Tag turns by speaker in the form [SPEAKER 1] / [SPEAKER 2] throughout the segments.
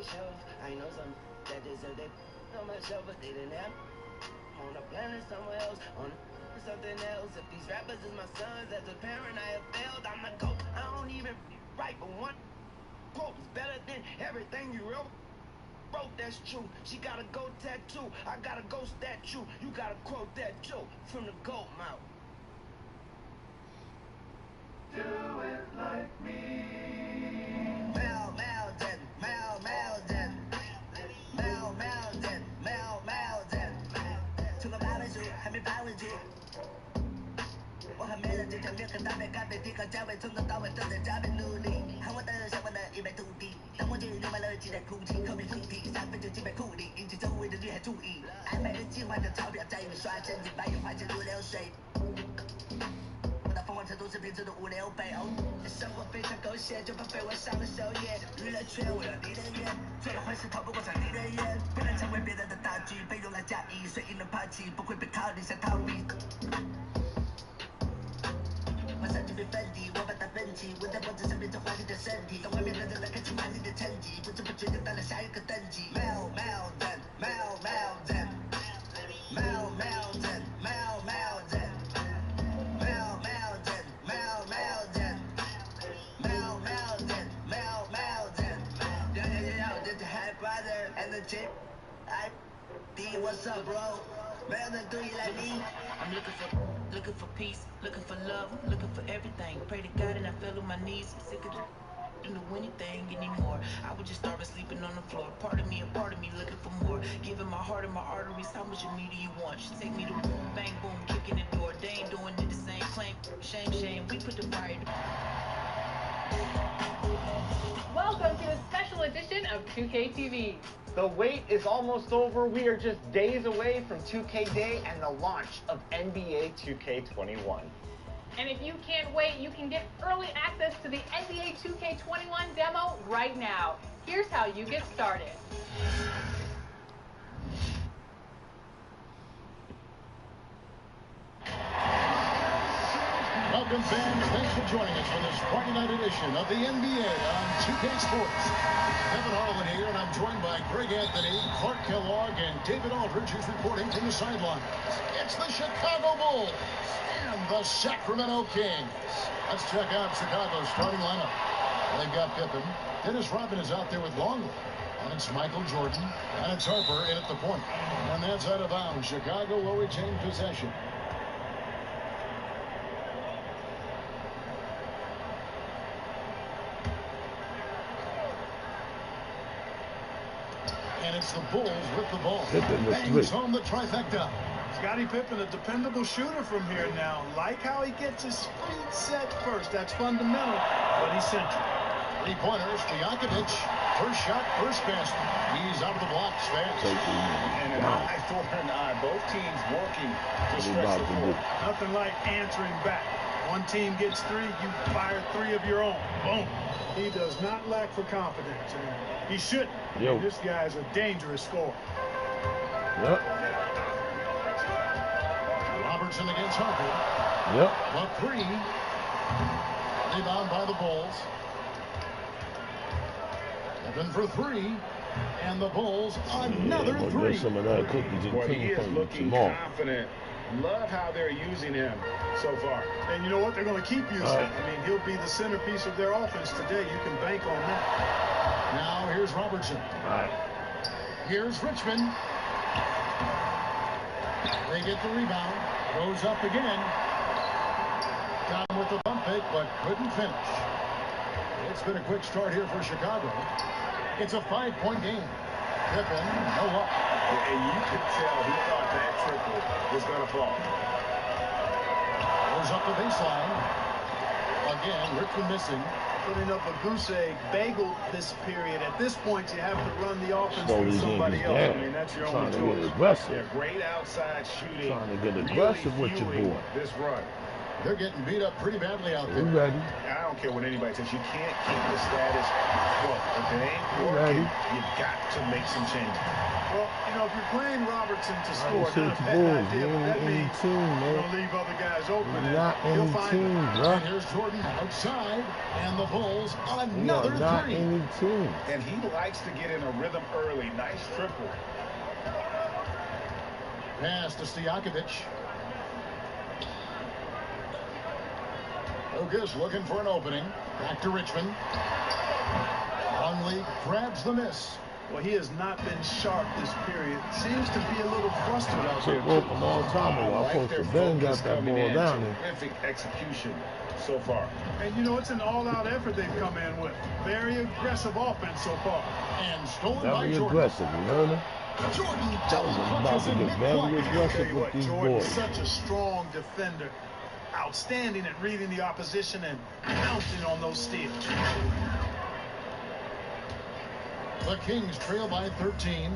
[SPEAKER 1] my shelf. I know some that deserve it on my shelf, but they didn't have on a planet somewhere else, on something else. If these rappers is my sons, as a parent I have failed. I'm the GOAT. I don't even write, but one quote is better than everything you wrote. That's true. She got a goat tattoo. I got a ghost statue. You got a quote that too from the goat mouth. Do it like me. Mel Melden, Mel Melden, Mel Melden, Mel Melden. 除了8位数，还没8位数。我还没了这条面和大面，咖啡提高价位，从头到尾都在加倍努力。喊我的想我的一败涂地，当我进入满了期待哭泣，口鼻附体，3分就击败库里，引起周围的女孩注意。安排人计划的钞票在于刷身体，把油花钱如流水。我的疯狂程度是平时的5、6倍哦。生活非常狗血，就怕被我上了首页。娱乐圈我有你的眼，做了坏事逃不过场你的眼，不能成为别人的大局，被用来嫁衣，随意能抛弃，不会被靠你想逃避。我上去被分离，我把它分歧，我在脖子上变成华丽的身体，当外面的人来看清华丽的成绩，不知不觉就到了下一个等级。Mel Melden, Mel Melden, Mel Melden, Mel Melden, Mel Melden, Mel Melden, Mel Melden, Mel Melden. Yo yo yo yo, this is Hey Brother and the chick. D, what's up, bro? Melden, do you like me? I'm looking for peace, looking for love, looking for everything. Pray to God and I fell on my knees. Sick of didn't do anything anymore. I was just started sleeping on the floor. Part of me looking for more. Giving my heart and my arteries. How much of me do you want? She take me to bang boom, kicking the door. They ain't doing it the same. Claim shame, shame. We put the fire.
[SPEAKER 2] Welcome to a special edition of 2K TV.
[SPEAKER 3] The wait is almost over. We are just days away from 2K Day and the launch of NBA 2K21.
[SPEAKER 2] And if you can't wait, you can get early access to the NBA 2K21 demo right now. Here's how you get started.
[SPEAKER 4] Welcome, fans. Thanks for joining us for this Friday night edition of the NBA on 2K Sports. Kevin Harlan here, and I'm joined by Greg Anthony, Clark Kellogg, and David Aldridge, who's reporting from the sidelines. It's the Chicago Bulls and the Sacramento Kings. Let's check out Chicago's starting lineup. They've got Pippen. Dennis Rodman is out there with Longley. And it's Michael Jordan. And it's Harper in at the point. And that's out of bounds. Chicago will retain possession. And it's the Bulls with the ball. Bangs home the trifecta.
[SPEAKER 5] Scottie Pippen, a dependable shooter from here now. Like how he gets his speed set first. That's fundamental, but essential.
[SPEAKER 4] 3-pointers, Stojakovic. First shot, first basket. He's out of the blocks fast.
[SPEAKER 5] And an eye for an eye. Both teams working to stretch the floor. Nothing like answering back. One team gets 3, you fire 3 of your own. Boom. He does not lack for confidence. And he shouldn't. This guy is a dangerous scorer.
[SPEAKER 6] Yep.
[SPEAKER 4] Robertson against Harper.
[SPEAKER 6] Yep.
[SPEAKER 4] The 3. Rebound by the Bulls. Pippen for 3. And the Bulls another 3.
[SPEAKER 6] Some of that cookies and
[SPEAKER 7] cream. He is looking confident. Love how they're using him so far.
[SPEAKER 5] And you know what? They're going to keep using him. I mean, he'll be the centerpiece of their offense today. You can bank on that.
[SPEAKER 4] Now here's Robertson. Here's Richmond. They get the rebound. Goes up again. Got him with the bump fake, but couldn't finish. It's been a quick start here for Chicago. It's a 5-point game. Pippen, no luck.
[SPEAKER 7] And you could tell he thought that triple was going to fall.
[SPEAKER 4] Goes up the baseline. Again, Richmond missing.
[SPEAKER 5] Putting up a goose egg bagel this period. At this point, you have to run the offense with somebody else. I mean, that's your only choice.
[SPEAKER 7] Yeah, great outside shooting.
[SPEAKER 6] Trying to get aggressive with your boy.
[SPEAKER 7] This run.
[SPEAKER 4] They're getting beat up pretty badly out there.
[SPEAKER 6] Ready.
[SPEAKER 7] I don't care what anybody says. You can't keep the status quo. If it ain't working, you got to make some changes.
[SPEAKER 5] Well, you know, if you're playing Robertson to score,
[SPEAKER 6] Shit,
[SPEAKER 5] not a bad
[SPEAKER 6] Bulls.
[SPEAKER 5] idea.
[SPEAKER 6] You
[SPEAKER 5] That
[SPEAKER 6] ain't any
[SPEAKER 5] means
[SPEAKER 6] team,
[SPEAKER 5] you're
[SPEAKER 6] man.
[SPEAKER 5] going to leave other guys open.
[SPEAKER 6] You're
[SPEAKER 5] And
[SPEAKER 6] not
[SPEAKER 5] he'll
[SPEAKER 6] any
[SPEAKER 5] find
[SPEAKER 6] team,
[SPEAKER 5] them.
[SPEAKER 6] bro.
[SPEAKER 4] And here's Jordan outside, and the Bulls
[SPEAKER 6] You
[SPEAKER 4] another
[SPEAKER 6] are not
[SPEAKER 4] three.
[SPEAKER 6] any team.
[SPEAKER 7] And he likes to get in a rhythm early. Nice triple.
[SPEAKER 4] Pass to Stojakovic. Lucas looking for an opening. Back to Richmond. Longley grabs the miss.
[SPEAKER 5] Well, he has not been sharp this period. Seems to be a little flustered out there.
[SPEAKER 6] Took a long time ago. I
[SPEAKER 7] like
[SPEAKER 6] supposed
[SPEAKER 7] their
[SPEAKER 6] to bend got
[SPEAKER 7] focus
[SPEAKER 6] that
[SPEAKER 7] coming
[SPEAKER 6] ball
[SPEAKER 7] in.
[SPEAKER 6] down there.
[SPEAKER 7] Terrific execution so far.
[SPEAKER 5] And, you know, it's an all-out effort they've come in with. Very aggressive offense so far.
[SPEAKER 4] And stolen by
[SPEAKER 6] Very
[SPEAKER 4] Jordan.
[SPEAKER 6] aggressive, you heard me?
[SPEAKER 4] Jordan
[SPEAKER 6] I
[SPEAKER 4] double
[SPEAKER 6] was about
[SPEAKER 4] clutches
[SPEAKER 6] to
[SPEAKER 4] in
[SPEAKER 6] get very
[SPEAKER 4] mid-flight.
[SPEAKER 5] Tell
[SPEAKER 6] aggressive
[SPEAKER 5] you
[SPEAKER 6] with
[SPEAKER 5] what,
[SPEAKER 6] these
[SPEAKER 5] Jordan's
[SPEAKER 6] boys.
[SPEAKER 5] such a strong defender. Outstanding at reading the opposition and pouncing on those steals.
[SPEAKER 4] The Kings trail by 13.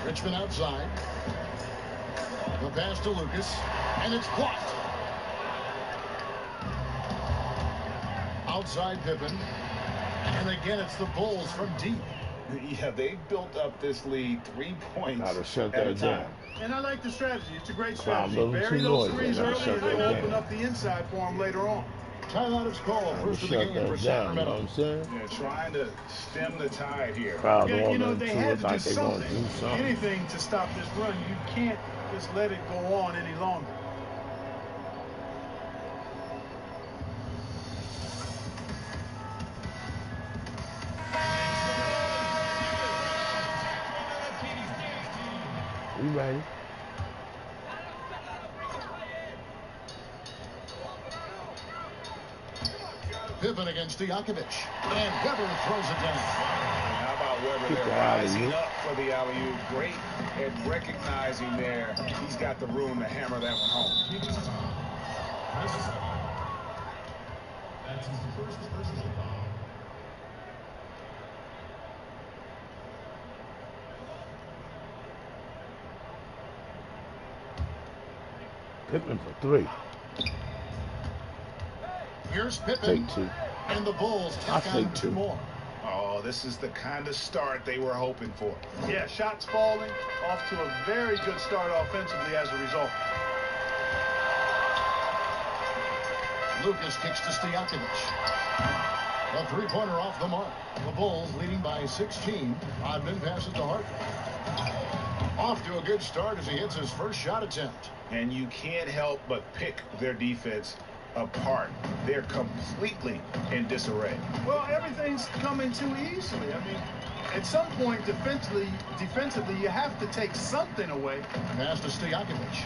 [SPEAKER 4] Richmond outside. The pass to Lucas, and it's blocked. Outside Pippen. And again, it's the Bulls from deep.
[SPEAKER 7] Yeah, they built up this lead 3 points
[SPEAKER 6] Gotta shut
[SPEAKER 7] at a
[SPEAKER 6] that
[SPEAKER 7] time.
[SPEAKER 6] down.
[SPEAKER 5] And I like the strategy. It's a great
[SPEAKER 6] Wow,
[SPEAKER 5] strategy.
[SPEAKER 6] little
[SPEAKER 5] Bury
[SPEAKER 6] too
[SPEAKER 5] those
[SPEAKER 6] noisy.
[SPEAKER 5] threes
[SPEAKER 6] Gotta
[SPEAKER 5] early
[SPEAKER 6] shut
[SPEAKER 5] and
[SPEAKER 6] that
[SPEAKER 5] it'll
[SPEAKER 6] down.
[SPEAKER 5] open up the inside for them later on.
[SPEAKER 4] Timeout is called.
[SPEAKER 6] Time
[SPEAKER 4] First
[SPEAKER 6] to
[SPEAKER 4] of the
[SPEAKER 6] shut
[SPEAKER 4] game for
[SPEAKER 6] that down, you know
[SPEAKER 4] Sacramento.
[SPEAKER 6] what I'm saying?
[SPEAKER 7] Yeah, trying to stem the tide here.
[SPEAKER 6] Crowd
[SPEAKER 5] Yeah,
[SPEAKER 6] all
[SPEAKER 5] you know,
[SPEAKER 6] into
[SPEAKER 5] they
[SPEAKER 6] it
[SPEAKER 5] had to do
[SPEAKER 6] like they gonna
[SPEAKER 5] something.
[SPEAKER 6] do something.
[SPEAKER 5] Anything to stop this run. You can't just let it go on any longer.
[SPEAKER 6] We ready.
[SPEAKER 4] Pippen against Stojakovic. And Weber throws it down.
[SPEAKER 7] How about Weber
[SPEAKER 6] Kick
[SPEAKER 7] there
[SPEAKER 6] the alley-oop.
[SPEAKER 7] rising up for the alley-oop? Great at recognizing there. He's got the room to hammer that one home.
[SPEAKER 4] That's his first personal foul.
[SPEAKER 6] Pippen for three.
[SPEAKER 4] Here's Pippen.
[SPEAKER 6] Take two.
[SPEAKER 4] And the Bulls
[SPEAKER 6] I'll
[SPEAKER 4] tack on
[SPEAKER 6] take
[SPEAKER 4] two
[SPEAKER 6] two.
[SPEAKER 4] more.
[SPEAKER 7] Oh, this is the kind of start they were hoping for.
[SPEAKER 5] Yeah, shots falling. Off to a very good start offensively as a result.
[SPEAKER 4] Lucas kicks to Stojakovic. A three-pointer off the mark. The Bulls leading by 16. Odman passes to Hartford. Off to a good start as he hits his first shot attempt.
[SPEAKER 7] And you can't help but pick their defense apart. They're completely in disarray.
[SPEAKER 5] Well, everything's coming too easily. I mean, at some point defensively, you have to take something away.
[SPEAKER 4] Pass to Stojakovic.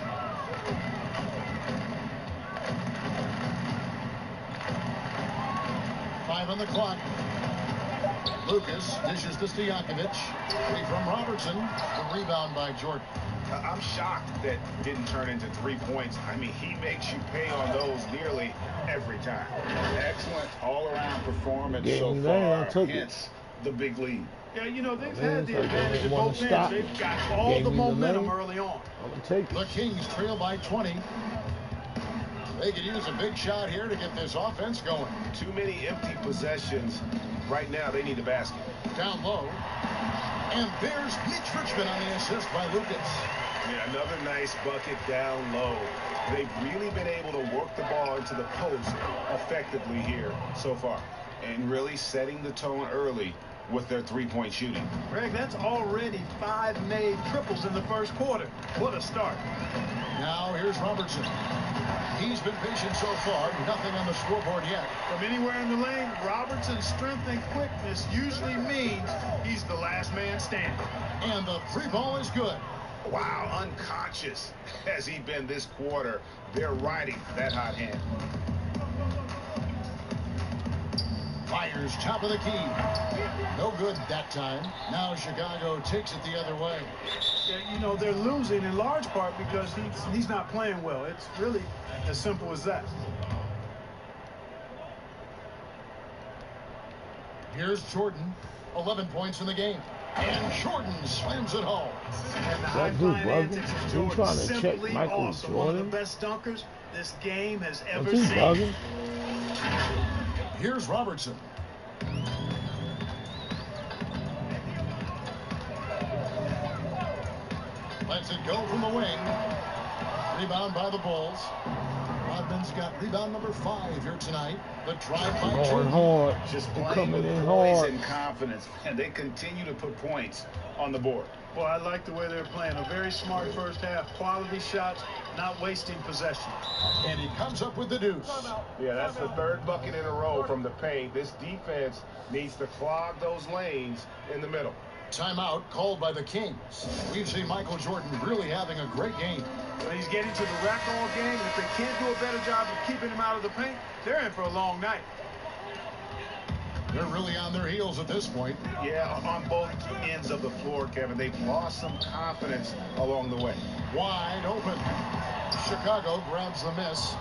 [SPEAKER 4] Five on the clock. Lucas dishes to Stojakovic. Three from Robertson. The rebound by Jordan.
[SPEAKER 7] I'm shocked that didn't turn into 3 points. I mean, he makes you pay on those nearly every time. Excellent all-around performance so far. Hence the big lead.
[SPEAKER 5] Yeah, you know, they've
[SPEAKER 6] Man,
[SPEAKER 5] had the
[SPEAKER 6] it's like they
[SPEAKER 5] advantage
[SPEAKER 6] didn't
[SPEAKER 5] at
[SPEAKER 6] wanna
[SPEAKER 5] both ends.
[SPEAKER 6] stop
[SPEAKER 5] They've
[SPEAKER 6] me.
[SPEAKER 5] got all
[SPEAKER 6] Gave
[SPEAKER 5] the
[SPEAKER 6] me the
[SPEAKER 5] momentum
[SPEAKER 6] lane.
[SPEAKER 5] early on.
[SPEAKER 6] I'm gonna take
[SPEAKER 4] The
[SPEAKER 6] it.
[SPEAKER 4] Kings trail by 20. They could use a big shot here to get this offense going.
[SPEAKER 7] Too many empty possessions. Right now, they need a basket.
[SPEAKER 4] Down low. And there's Mitch Richmond on the assist by Lucas.
[SPEAKER 7] Yeah, another nice bucket down low. They've really been able to work the ball into the post effectively here so far. And really setting the tone early with their three-point shooting.
[SPEAKER 5] Greg, that's already 5 made triples in the first quarter. What a start.
[SPEAKER 4] Now here's Robertson. He's been patient so far. Nothing on the scoreboard yet.
[SPEAKER 5] From anywhere in the lane, Robertson's strength and quickness usually means he's the last man standing.
[SPEAKER 4] And the three ball is good.
[SPEAKER 7] Wow, unconscious has he been this quarter. They're riding that hot hand.
[SPEAKER 4] Fires top of the key. No good that time. Now Chicago takes it the other way.
[SPEAKER 5] Yeah, you know, they're losing in large part because he's not playing well. It's really as simple as that.
[SPEAKER 4] Here's Jordan. 11 points in the game. And Jordan slams it home.
[SPEAKER 5] And the
[SPEAKER 6] That dude
[SPEAKER 5] high-flying
[SPEAKER 6] bugging.
[SPEAKER 5] antics of
[SPEAKER 6] He
[SPEAKER 5] Jordan,
[SPEAKER 6] trying to check
[SPEAKER 5] simply
[SPEAKER 6] Michael
[SPEAKER 5] awesome. One of the
[SPEAKER 6] Jordan.
[SPEAKER 5] best dunkers this game has
[SPEAKER 6] Was
[SPEAKER 5] ever
[SPEAKER 6] he
[SPEAKER 5] seen.
[SPEAKER 6] bugging?
[SPEAKER 4] Here's Robertson. Lets it go from the wing. Rebound by the Bulls. Rodman's got rebound number 5 here tonight. The drive by
[SPEAKER 6] Going
[SPEAKER 4] Jordan.
[SPEAKER 6] hard.
[SPEAKER 7] Just
[SPEAKER 6] He
[SPEAKER 7] playing
[SPEAKER 6] coming
[SPEAKER 7] with
[SPEAKER 6] in
[SPEAKER 7] poise
[SPEAKER 6] hard.
[SPEAKER 7] and confidence, and they continue to put points on the board.
[SPEAKER 5] Well, I like the way they're playing. A very smart first half. Quality shots, not wasting possession.
[SPEAKER 4] And he comes up with the deuce.
[SPEAKER 7] Yeah, that's the 3rd bucket in a row from the paint. This defense needs to clog those lanes in the middle.
[SPEAKER 4] Timeout called by the Kings. We've seen Michael Jordan really having a great game.
[SPEAKER 5] But he's getting to the rack all game. If they can't do a better job of keeping him out of the paint, they're in for a long night.
[SPEAKER 4] They're really on their heels at this point.
[SPEAKER 7] Yeah, on both ends of the floor, Kevin. They've lost some confidence along the way.
[SPEAKER 4] Wide open. Chicago grabs the miss.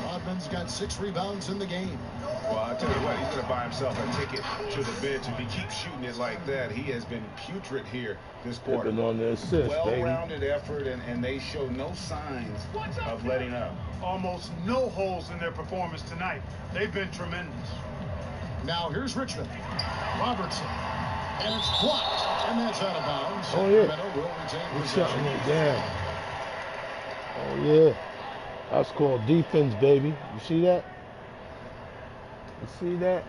[SPEAKER 4] Rodman's got 6 rebounds in the game.
[SPEAKER 7] Well, I'll tell you what, he's going to buy himself a ticket to the bench if he keeps shooting it like that. He has been putrid here this quarter.
[SPEAKER 6] Dipping on the assist, baby.
[SPEAKER 7] Well-rounded effort, and they show no signs of letting up.
[SPEAKER 5] Almost no holes in their performance tonight. They've been tremendous.
[SPEAKER 4] Now here's Richmond. Robertson. And it's blocked. And that's out of bounds.
[SPEAKER 6] Oh, yeah.
[SPEAKER 4] Sacramento will retain
[SPEAKER 6] He's shutting
[SPEAKER 4] possession.
[SPEAKER 6] it down. Oh, yeah. That's called defense, baby. You see that? You see that?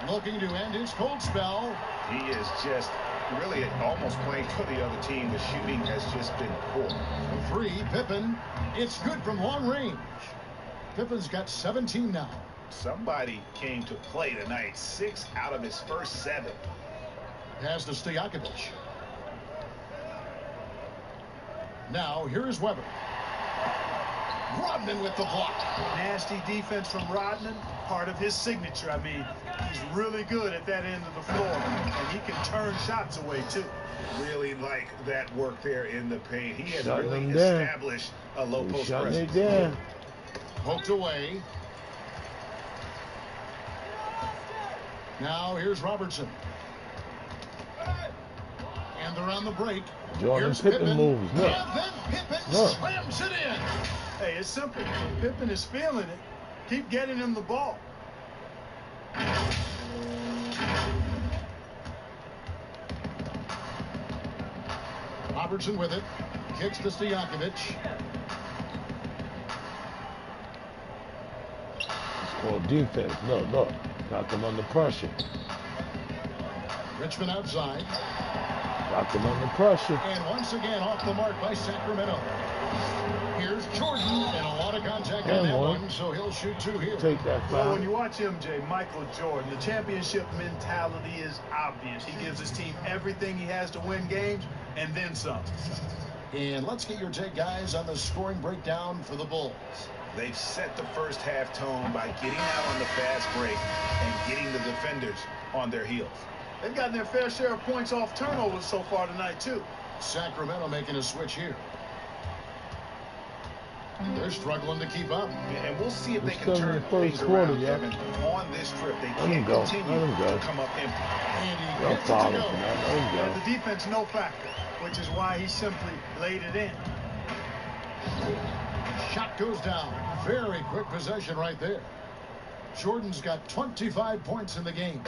[SPEAKER 4] Looking to end his cold spell.
[SPEAKER 7] He is just really almost playing for the other team. The shooting has just been poor.
[SPEAKER 4] 3, Pippen. It's good from long range. Pippen's got 17 now.
[SPEAKER 7] Somebody came to play tonight. 6 out of his first 7.
[SPEAKER 4] Pass to Stojakovic. Now here's Weber. Rodman with the block.
[SPEAKER 5] Nasty defense from Rodman, part of his signature. I mean, he's really good at that end of the floor, and he can turn shots away, too.
[SPEAKER 7] Really like that work there in the paint. He has
[SPEAKER 6] Shutting
[SPEAKER 7] really
[SPEAKER 6] him down.
[SPEAKER 7] established a low
[SPEAKER 6] He's
[SPEAKER 7] post
[SPEAKER 6] shutting
[SPEAKER 7] presence.
[SPEAKER 6] it down.
[SPEAKER 4] Poked away. Now here's Robertson. And they're on the break.
[SPEAKER 6] Jordan
[SPEAKER 4] Here's
[SPEAKER 6] Pippen moves. Look.
[SPEAKER 4] And then Pippen
[SPEAKER 6] Look.
[SPEAKER 4] slams it in.
[SPEAKER 5] Hey, it's simple. Pippen is feeling it. Keep getting him the ball.
[SPEAKER 4] Robertson with it. Kicks to Stojakovic.
[SPEAKER 6] It's called defense. Look. Got them under pressure.
[SPEAKER 4] Richmond outside.
[SPEAKER 6] Got them under pressure.
[SPEAKER 4] And once again off the mark by Sacramento. Here's Jordan, and a lot of contact on
[SPEAKER 6] And
[SPEAKER 4] that
[SPEAKER 6] one.
[SPEAKER 4] one, so he'll shoot 2 here.
[SPEAKER 6] Take that
[SPEAKER 5] Well,
[SPEAKER 6] foul.
[SPEAKER 5] when you watch MJ, Michael Jordan, the championship mentality is obvious. He gives his team everything he has to win games, and then some.
[SPEAKER 4] And let's get your take, guys, on the scoring breakdown for the Bulls.
[SPEAKER 7] They've set the first half tone by getting out on the fast break and getting the defenders on their heels.
[SPEAKER 5] They've gotten their fair share of points off turnovers so far tonight, too.
[SPEAKER 4] Sacramento making a switch here. They're struggling to keep up.
[SPEAKER 7] And we'll see if
[SPEAKER 6] We're
[SPEAKER 7] they
[SPEAKER 6] still
[SPEAKER 7] can
[SPEAKER 6] in
[SPEAKER 7] turn
[SPEAKER 6] the first
[SPEAKER 7] things
[SPEAKER 6] quarter,
[SPEAKER 7] around,
[SPEAKER 6] yeah.
[SPEAKER 7] Kevin. On this trip, they
[SPEAKER 6] him
[SPEAKER 7] can't
[SPEAKER 6] go.
[SPEAKER 7] continue
[SPEAKER 6] Let him go.
[SPEAKER 7] to come up empty.
[SPEAKER 4] And he
[SPEAKER 6] Don't
[SPEAKER 4] gets it to
[SPEAKER 6] foul him
[SPEAKER 4] go.
[SPEAKER 6] for that. Let him
[SPEAKER 5] And
[SPEAKER 6] go.
[SPEAKER 5] the defense, no factor, which is why he simply laid it in.
[SPEAKER 4] Shot goes down. Very quick possession right there. Jordan's got 25 points in the game.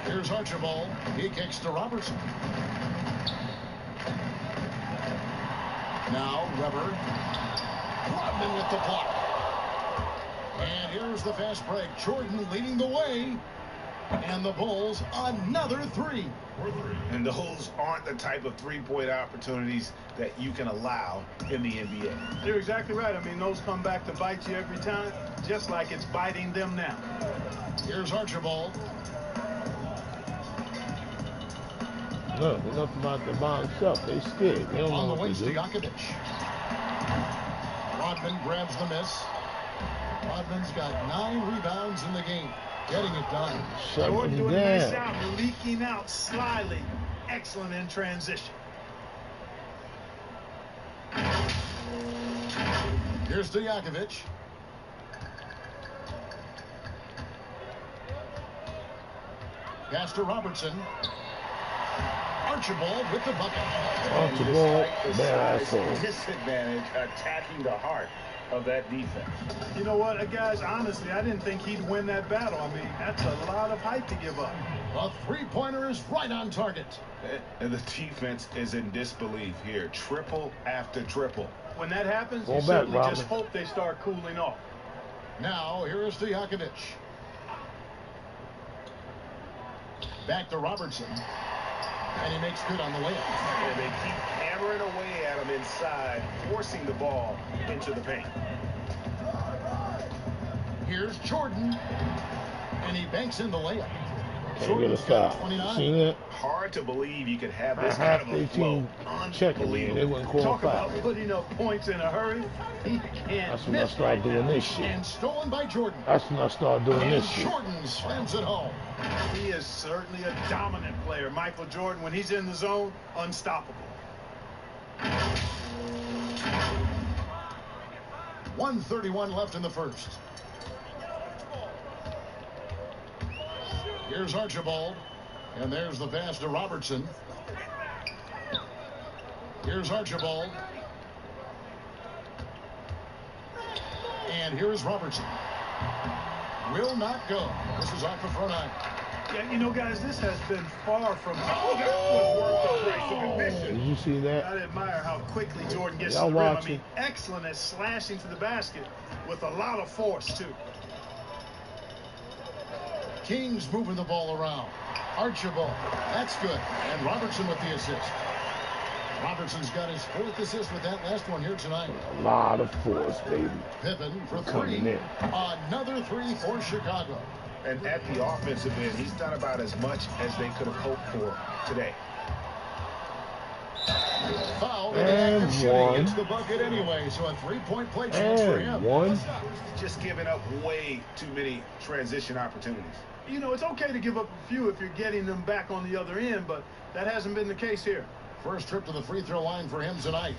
[SPEAKER 4] Here's Archibald. He kicks to Robertson. Now Weber. Rodman with the block. And here's the fast break. Jordan leading the way. And the Bulls another 3.
[SPEAKER 7] And those aren't the type of three-point opportunities that you can allow in the NBA.
[SPEAKER 5] You're exactly right. I mean, those come back to bite you every time, just like it's biting them now.
[SPEAKER 4] Here's Archibald.
[SPEAKER 6] Look, they're nothing about the by himself. They scared. They don't
[SPEAKER 4] On
[SPEAKER 6] know
[SPEAKER 4] the
[SPEAKER 6] what
[SPEAKER 4] wing,
[SPEAKER 6] to do.
[SPEAKER 4] Stojakovic. Rodman grabs the miss. Rodman's got 9 rebounds in the game. Getting it done.
[SPEAKER 6] Shut
[SPEAKER 5] Jordan
[SPEAKER 6] him
[SPEAKER 5] doing a nice
[SPEAKER 6] down.
[SPEAKER 5] job leaking out slyly, excellent in transition.
[SPEAKER 4] Here's Stojakovic. Pass to Robertson. Archibald with the bucket.
[SPEAKER 6] Archibald, bad asshole.
[SPEAKER 7] Disadvantage attacking the heart of that defense.
[SPEAKER 5] You know what, guys, honestly, I didn't think he'd win that battle. I mean, that's a lot of height to give up.
[SPEAKER 4] A three-pointer is right on target.
[SPEAKER 7] And the defense is in disbelief here. Triple after triple.
[SPEAKER 5] When that happens,
[SPEAKER 6] Go
[SPEAKER 5] you
[SPEAKER 6] back,
[SPEAKER 5] certainly
[SPEAKER 6] Robin.
[SPEAKER 5] just hope they start cooling off.
[SPEAKER 4] Now, here is Stojakovic. Back to Robertson. And he makes good on the layup.
[SPEAKER 7] And they keep hammering away at him inside, forcing the ball into the paint.
[SPEAKER 4] Here's Jordan. And he banks in the layup.
[SPEAKER 6] Can't get a foul.
[SPEAKER 4] 29.
[SPEAKER 6] See that?
[SPEAKER 7] Hard to believe you could have this
[SPEAKER 6] Half
[SPEAKER 7] kind of a
[SPEAKER 6] 18
[SPEAKER 7] flow.
[SPEAKER 6] checking me and they wouldn't call
[SPEAKER 5] Talk
[SPEAKER 6] a foul.
[SPEAKER 5] about putting up points in a hurry. He can't
[SPEAKER 6] That's when I
[SPEAKER 5] miss
[SPEAKER 6] start
[SPEAKER 5] right
[SPEAKER 6] doing
[SPEAKER 5] now.
[SPEAKER 6] this shit.
[SPEAKER 4] And stolen by Jordan.
[SPEAKER 6] That's when I start doing
[SPEAKER 4] And
[SPEAKER 6] this shit.
[SPEAKER 4] Jordan slams it home.
[SPEAKER 5] He is certainly a dominant player. Michael Jordan, when he's in the zone, unstoppable.
[SPEAKER 4] 1:31 left in the first. Here's Archibald. And there's the pass to Robertson. Here's Archibald. And here's Robertson. Will not go. This is off the front eye.
[SPEAKER 5] Yeah, you know, guys, this has been far from...
[SPEAKER 6] Did you see that?
[SPEAKER 5] I admire how quickly Jordan gets to
[SPEAKER 6] Y'all
[SPEAKER 5] the rim. I
[SPEAKER 6] watching?
[SPEAKER 5] mean, excellent at slashing to the basket with a lot of force, too.
[SPEAKER 4] Kings moving the ball around. Archibald. That's good. And Robertson with the assist. Robertson's got his fourth assist with that last one here tonight.
[SPEAKER 6] A lot of force, baby.
[SPEAKER 4] Pippen for
[SPEAKER 6] Coming
[SPEAKER 4] three.
[SPEAKER 6] in.
[SPEAKER 4] Another three for Chicago.
[SPEAKER 7] And at the offensive end, he's done about as much as they could have hoped for today.
[SPEAKER 4] Foul
[SPEAKER 6] And
[SPEAKER 4] active shooting
[SPEAKER 6] one.
[SPEAKER 4] hits the bucket anyway, so a three-point play chance for
[SPEAKER 6] And
[SPEAKER 4] him.
[SPEAKER 6] one.
[SPEAKER 7] Just giving up way too many transition opportunities.
[SPEAKER 5] You know, it's okay to give up a few if you're getting them back on the other end, but that hasn't been the case here.
[SPEAKER 4] First trip to the free throw line for him tonight.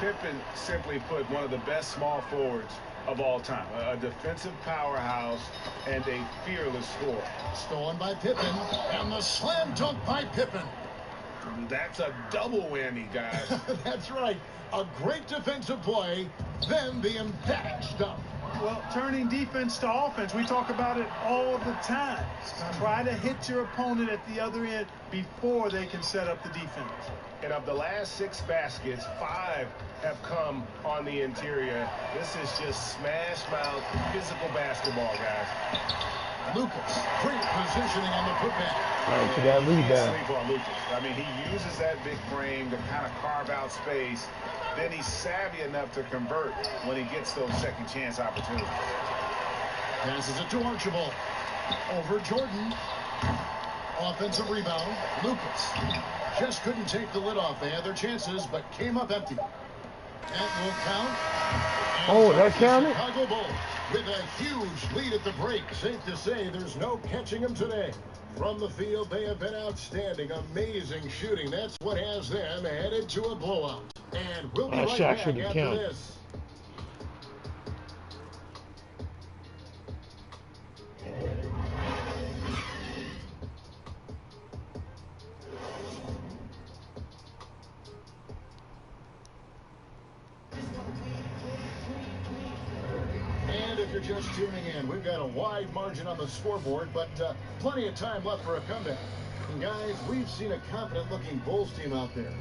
[SPEAKER 7] Pippen, simply put, one of the best small forwards of all time. A defensive powerhouse and a fearless scorer.
[SPEAKER 4] Stolen by Pippen, and the slam dunk by Pippen.
[SPEAKER 7] That's a double whammy, guys.
[SPEAKER 4] That's right. A great defensive play, then the emphatic stuff.
[SPEAKER 5] Well, turning defense to offense, we talk about it all the time. Try to hit your opponent at the other end before they can set up the defense.
[SPEAKER 7] And of the last 6 baskets, 5 have come on the interior. This is just smash mouth physical basketball, guys.
[SPEAKER 4] Lucas, great positioning on the putback.
[SPEAKER 6] Right to that
[SPEAKER 7] You can't
[SPEAKER 6] rebound.
[SPEAKER 7] sleep on Lucas. I mean, he uses that big frame to kind of carve out space. Then he's savvy enough to convert when he gets those second chance opportunities.
[SPEAKER 4] Passes it to Archibald. Over Jordan. Offensive rebound. Lucas. Just couldn't take the lid off. They had their chances, but came up empty. That will count. And
[SPEAKER 6] Oh,
[SPEAKER 4] so
[SPEAKER 6] that
[SPEAKER 4] the
[SPEAKER 6] counted?
[SPEAKER 4] Chicago Bulls with a huge lead at the break. Safe to say there's no catching them today. From the field, they have been outstanding. Amazing shooting. That's what has them headed to a blowout. And we'll be
[SPEAKER 6] That
[SPEAKER 4] right
[SPEAKER 6] shot
[SPEAKER 4] back
[SPEAKER 6] shouldn't
[SPEAKER 4] after
[SPEAKER 6] count.
[SPEAKER 4] this. And if you're just tuning in, we've got a wide margin on the scoreboard, but plenty of time left for a comeback. And guys, we've seen a confident-looking Bulls team out there.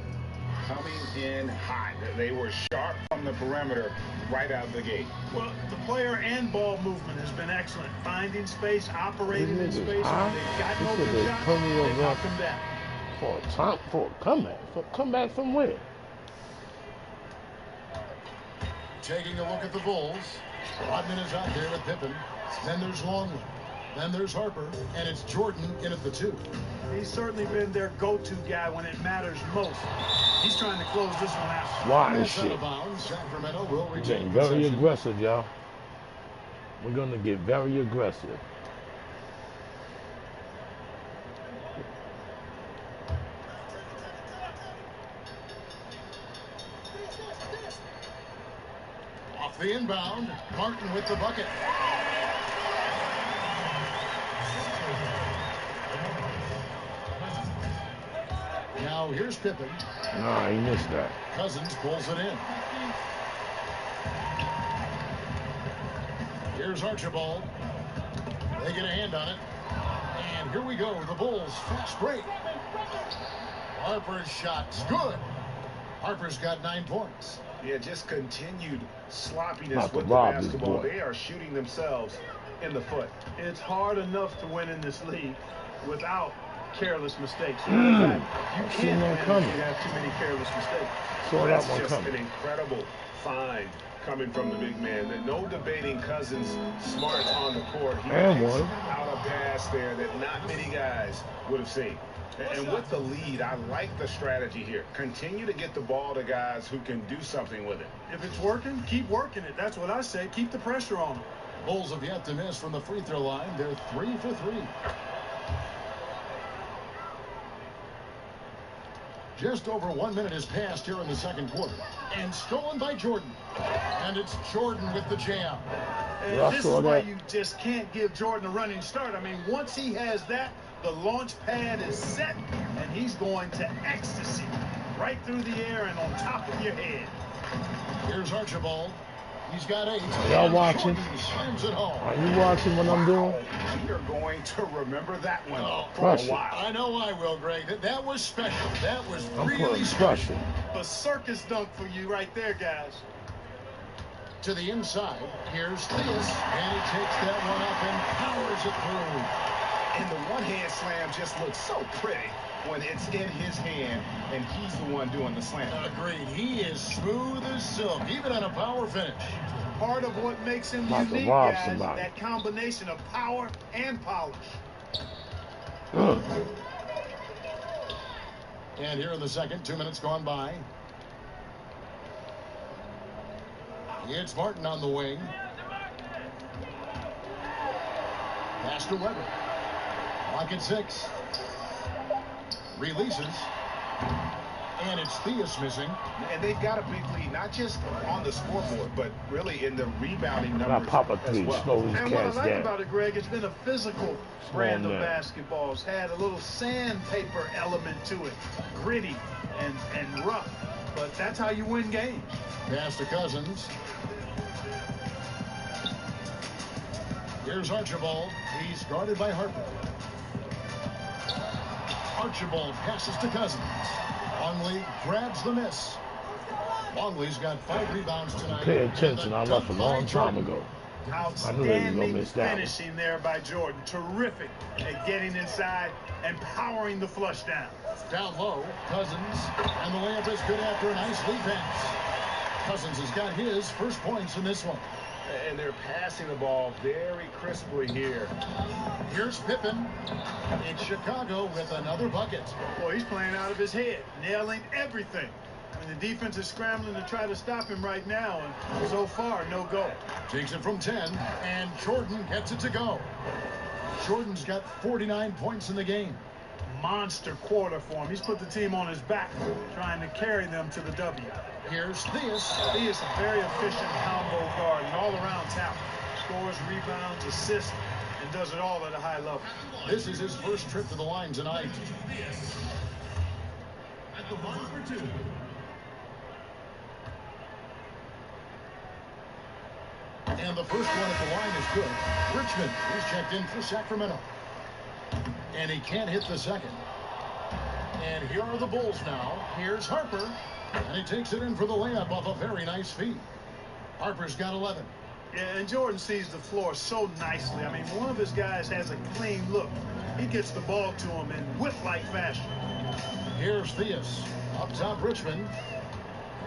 [SPEAKER 7] Coming in hot. They were sharp from the perimeter right out the gate.
[SPEAKER 5] Well, the player and ball movement has been excellent. Finding space, operating in
[SPEAKER 6] These niggas
[SPEAKER 5] space.
[SPEAKER 6] high.
[SPEAKER 5] When they've gotten
[SPEAKER 6] They said
[SPEAKER 5] open
[SPEAKER 6] they
[SPEAKER 5] shots,
[SPEAKER 6] plenty of
[SPEAKER 5] they knock them down.
[SPEAKER 6] For a time, for a comeback. For a comeback from where?
[SPEAKER 4] Taking a look at the Bulls. Rodman is out there with Pippen. Then there's Longley. Then there's Harper. And it's Jordan in at the 2.
[SPEAKER 5] He's certainly been their go-to guy when it matters most. He's trying to close this one out.
[SPEAKER 6] Why
[SPEAKER 4] That's out
[SPEAKER 6] shit?
[SPEAKER 4] of bounds. Sacramento will retain
[SPEAKER 6] Getting very
[SPEAKER 4] possession.
[SPEAKER 6] aggressive, y'all. We're going to get very aggressive.
[SPEAKER 4] Off the inbound, Martin with the bucket. Now here's Pippen.
[SPEAKER 6] Nah, he missed that.
[SPEAKER 4] Cousins pulls it in. Here's Archibald. They get a hand on it. And here we go. The Bulls fast break. Harper's shot's good. Harper's got 9 points.
[SPEAKER 7] Yeah, just continued sloppiness
[SPEAKER 6] Not to
[SPEAKER 7] with the
[SPEAKER 6] rob this
[SPEAKER 7] basketball.
[SPEAKER 6] boy.
[SPEAKER 7] They are shooting themselves in the foot.
[SPEAKER 5] It's hard enough to win in this league without careless mistakes. You can't win if you have too many careless mistakes.
[SPEAKER 6] Saw that
[SPEAKER 7] That's
[SPEAKER 6] one
[SPEAKER 7] just
[SPEAKER 6] coming.
[SPEAKER 7] an incredible find coming from the big man. No debating Cousins' smarts on the court. He
[SPEAKER 6] And
[SPEAKER 7] picks
[SPEAKER 6] one.
[SPEAKER 7] out a pass there that not many guys would have seen. And with the lead, I like the strategy here. Continue to get the ball to guys who can do something with it.
[SPEAKER 5] If it's working, keep working it. That's what I say. Keep the pressure on them.
[SPEAKER 4] Bulls have yet to miss from the free throw line. They're 3 for 3. Just over 1 minute has passed here in the second quarter. And stolen by Jordan. And it's Jordan with the jam.
[SPEAKER 5] And
[SPEAKER 6] Yeah, I
[SPEAKER 5] this
[SPEAKER 6] saw
[SPEAKER 5] is why
[SPEAKER 6] that.
[SPEAKER 5] you just can't give Jordan a running start. I mean, once he has that, the launch pad is set, and he's going to ecstasy right through the air and on top of your head.
[SPEAKER 4] Here's Archibald. He's got 8.
[SPEAKER 6] Y'all
[SPEAKER 4] And
[SPEAKER 6] watching?
[SPEAKER 4] Jordan slams it home.
[SPEAKER 6] Are you watching what I'm doing?
[SPEAKER 7] You're going to remember that one for
[SPEAKER 6] Pressure.
[SPEAKER 7] a while.
[SPEAKER 4] I know I will, Greg. That was special. That was
[SPEAKER 6] I'm
[SPEAKER 4] really
[SPEAKER 6] putting
[SPEAKER 4] special.
[SPEAKER 6] pressure.
[SPEAKER 5] A circus dunk for you right there, guys.
[SPEAKER 4] To the inside. Here's Theus. And he takes that one up and powers it through.
[SPEAKER 7] And the one-hand slam just looks so pretty when it's in his hand and he's the one doing the slam.
[SPEAKER 4] Agreed. He is smooth as silk, even on a power finish.
[SPEAKER 5] Part of what makes him
[SPEAKER 6] About to
[SPEAKER 5] unique,
[SPEAKER 6] rob
[SPEAKER 5] guys,
[SPEAKER 6] somebody.
[SPEAKER 5] that combination of power and polish.
[SPEAKER 4] And here in the second, 2 minutes gone by. It's Martin on the wing. Pass to Weber. Clock at 6. Releases. And it's Theus missing.
[SPEAKER 7] And they've got a big lead, not just on the scoreboard, but really in the rebounding
[SPEAKER 6] Now
[SPEAKER 7] numbers
[SPEAKER 6] pop a
[SPEAKER 7] as
[SPEAKER 6] 3,
[SPEAKER 7] well.
[SPEAKER 6] slow these
[SPEAKER 5] And what I
[SPEAKER 6] cats
[SPEAKER 5] like
[SPEAKER 6] down.
[SPEAKER 5] about it, Greg, it's been a physical brand of
[SPEAKER 6] man.
[SPEAKER 5] basketball. It's had a little sandpaper element to it, gritty and rough. But that's how you win games.
[SPEAKER 4] Pass to Cousins. Here's Archibald. He's guarded by Harper. Archibald passes to Cousins. Longley grabs the miss. Longley's got 5 rebounds tonight.
[SPEAKER 6] Pay attention, I left a
[SPEAKER 4] And the
[SPEAKER 6] long
[SPEAKER 4] dunk
[SPEAKER 6] time
[SPEAKER 4] by
[SPEAKER 6] ago. I knew they was
[SPEAKER 5] Outstanding
[SPEAKER 6] gonna miss that one.
[SPEAKER 5] finishing there by Jordan. Terrific at getting inside and powering the flush down.
[SPEAKER 4] Down low, Cousins, and the layup is good after a nice lead pass. Cousins has got his first points in this one.
[SPEAKER 7] And they're passing the ball very crisply here.
[SPEAKER 4] Here's Pippen. It's Chicago with another bucket.
[SPEAKER 5] Boy, he's playing out of his head, nailing everything. And the defense is scrambling to try to stop him right now, and so far, no go.
[SPEAKER 4] Takes it from 10, and Jordan gets it to go. Jordan's got 49 points in the game.
[SPEAKER 5] Monster quarter for him. He's put the team on his back, trying to carry them to the W.
[SPEAKER 4] Here's Theus.
[SPEAKER 5] He is a very efficient combo guard and all-around talent. Scores, rebounds, assists, and does it all at a high level.
[SPEAKER 4] This is his first trip to the line tonight.
[SPEAKER 1] At the line for 2.
[SPEAKER 4] And the first one at the line is good. Richmond is checked in for Sacramento. And he can't hit the second. And here are the Bulls now. Here's Harper. And he takes it in for the layup off a very nice feed. Harper's got 11.
[SPEAKER 5] Yeah, and Jordan sees the floor so nicely. I mean, one of his guys has a clean look. He gets the ball to him in whip-like fashion.
[SPEAKER 4] Here's Theus. Up top, Richmond.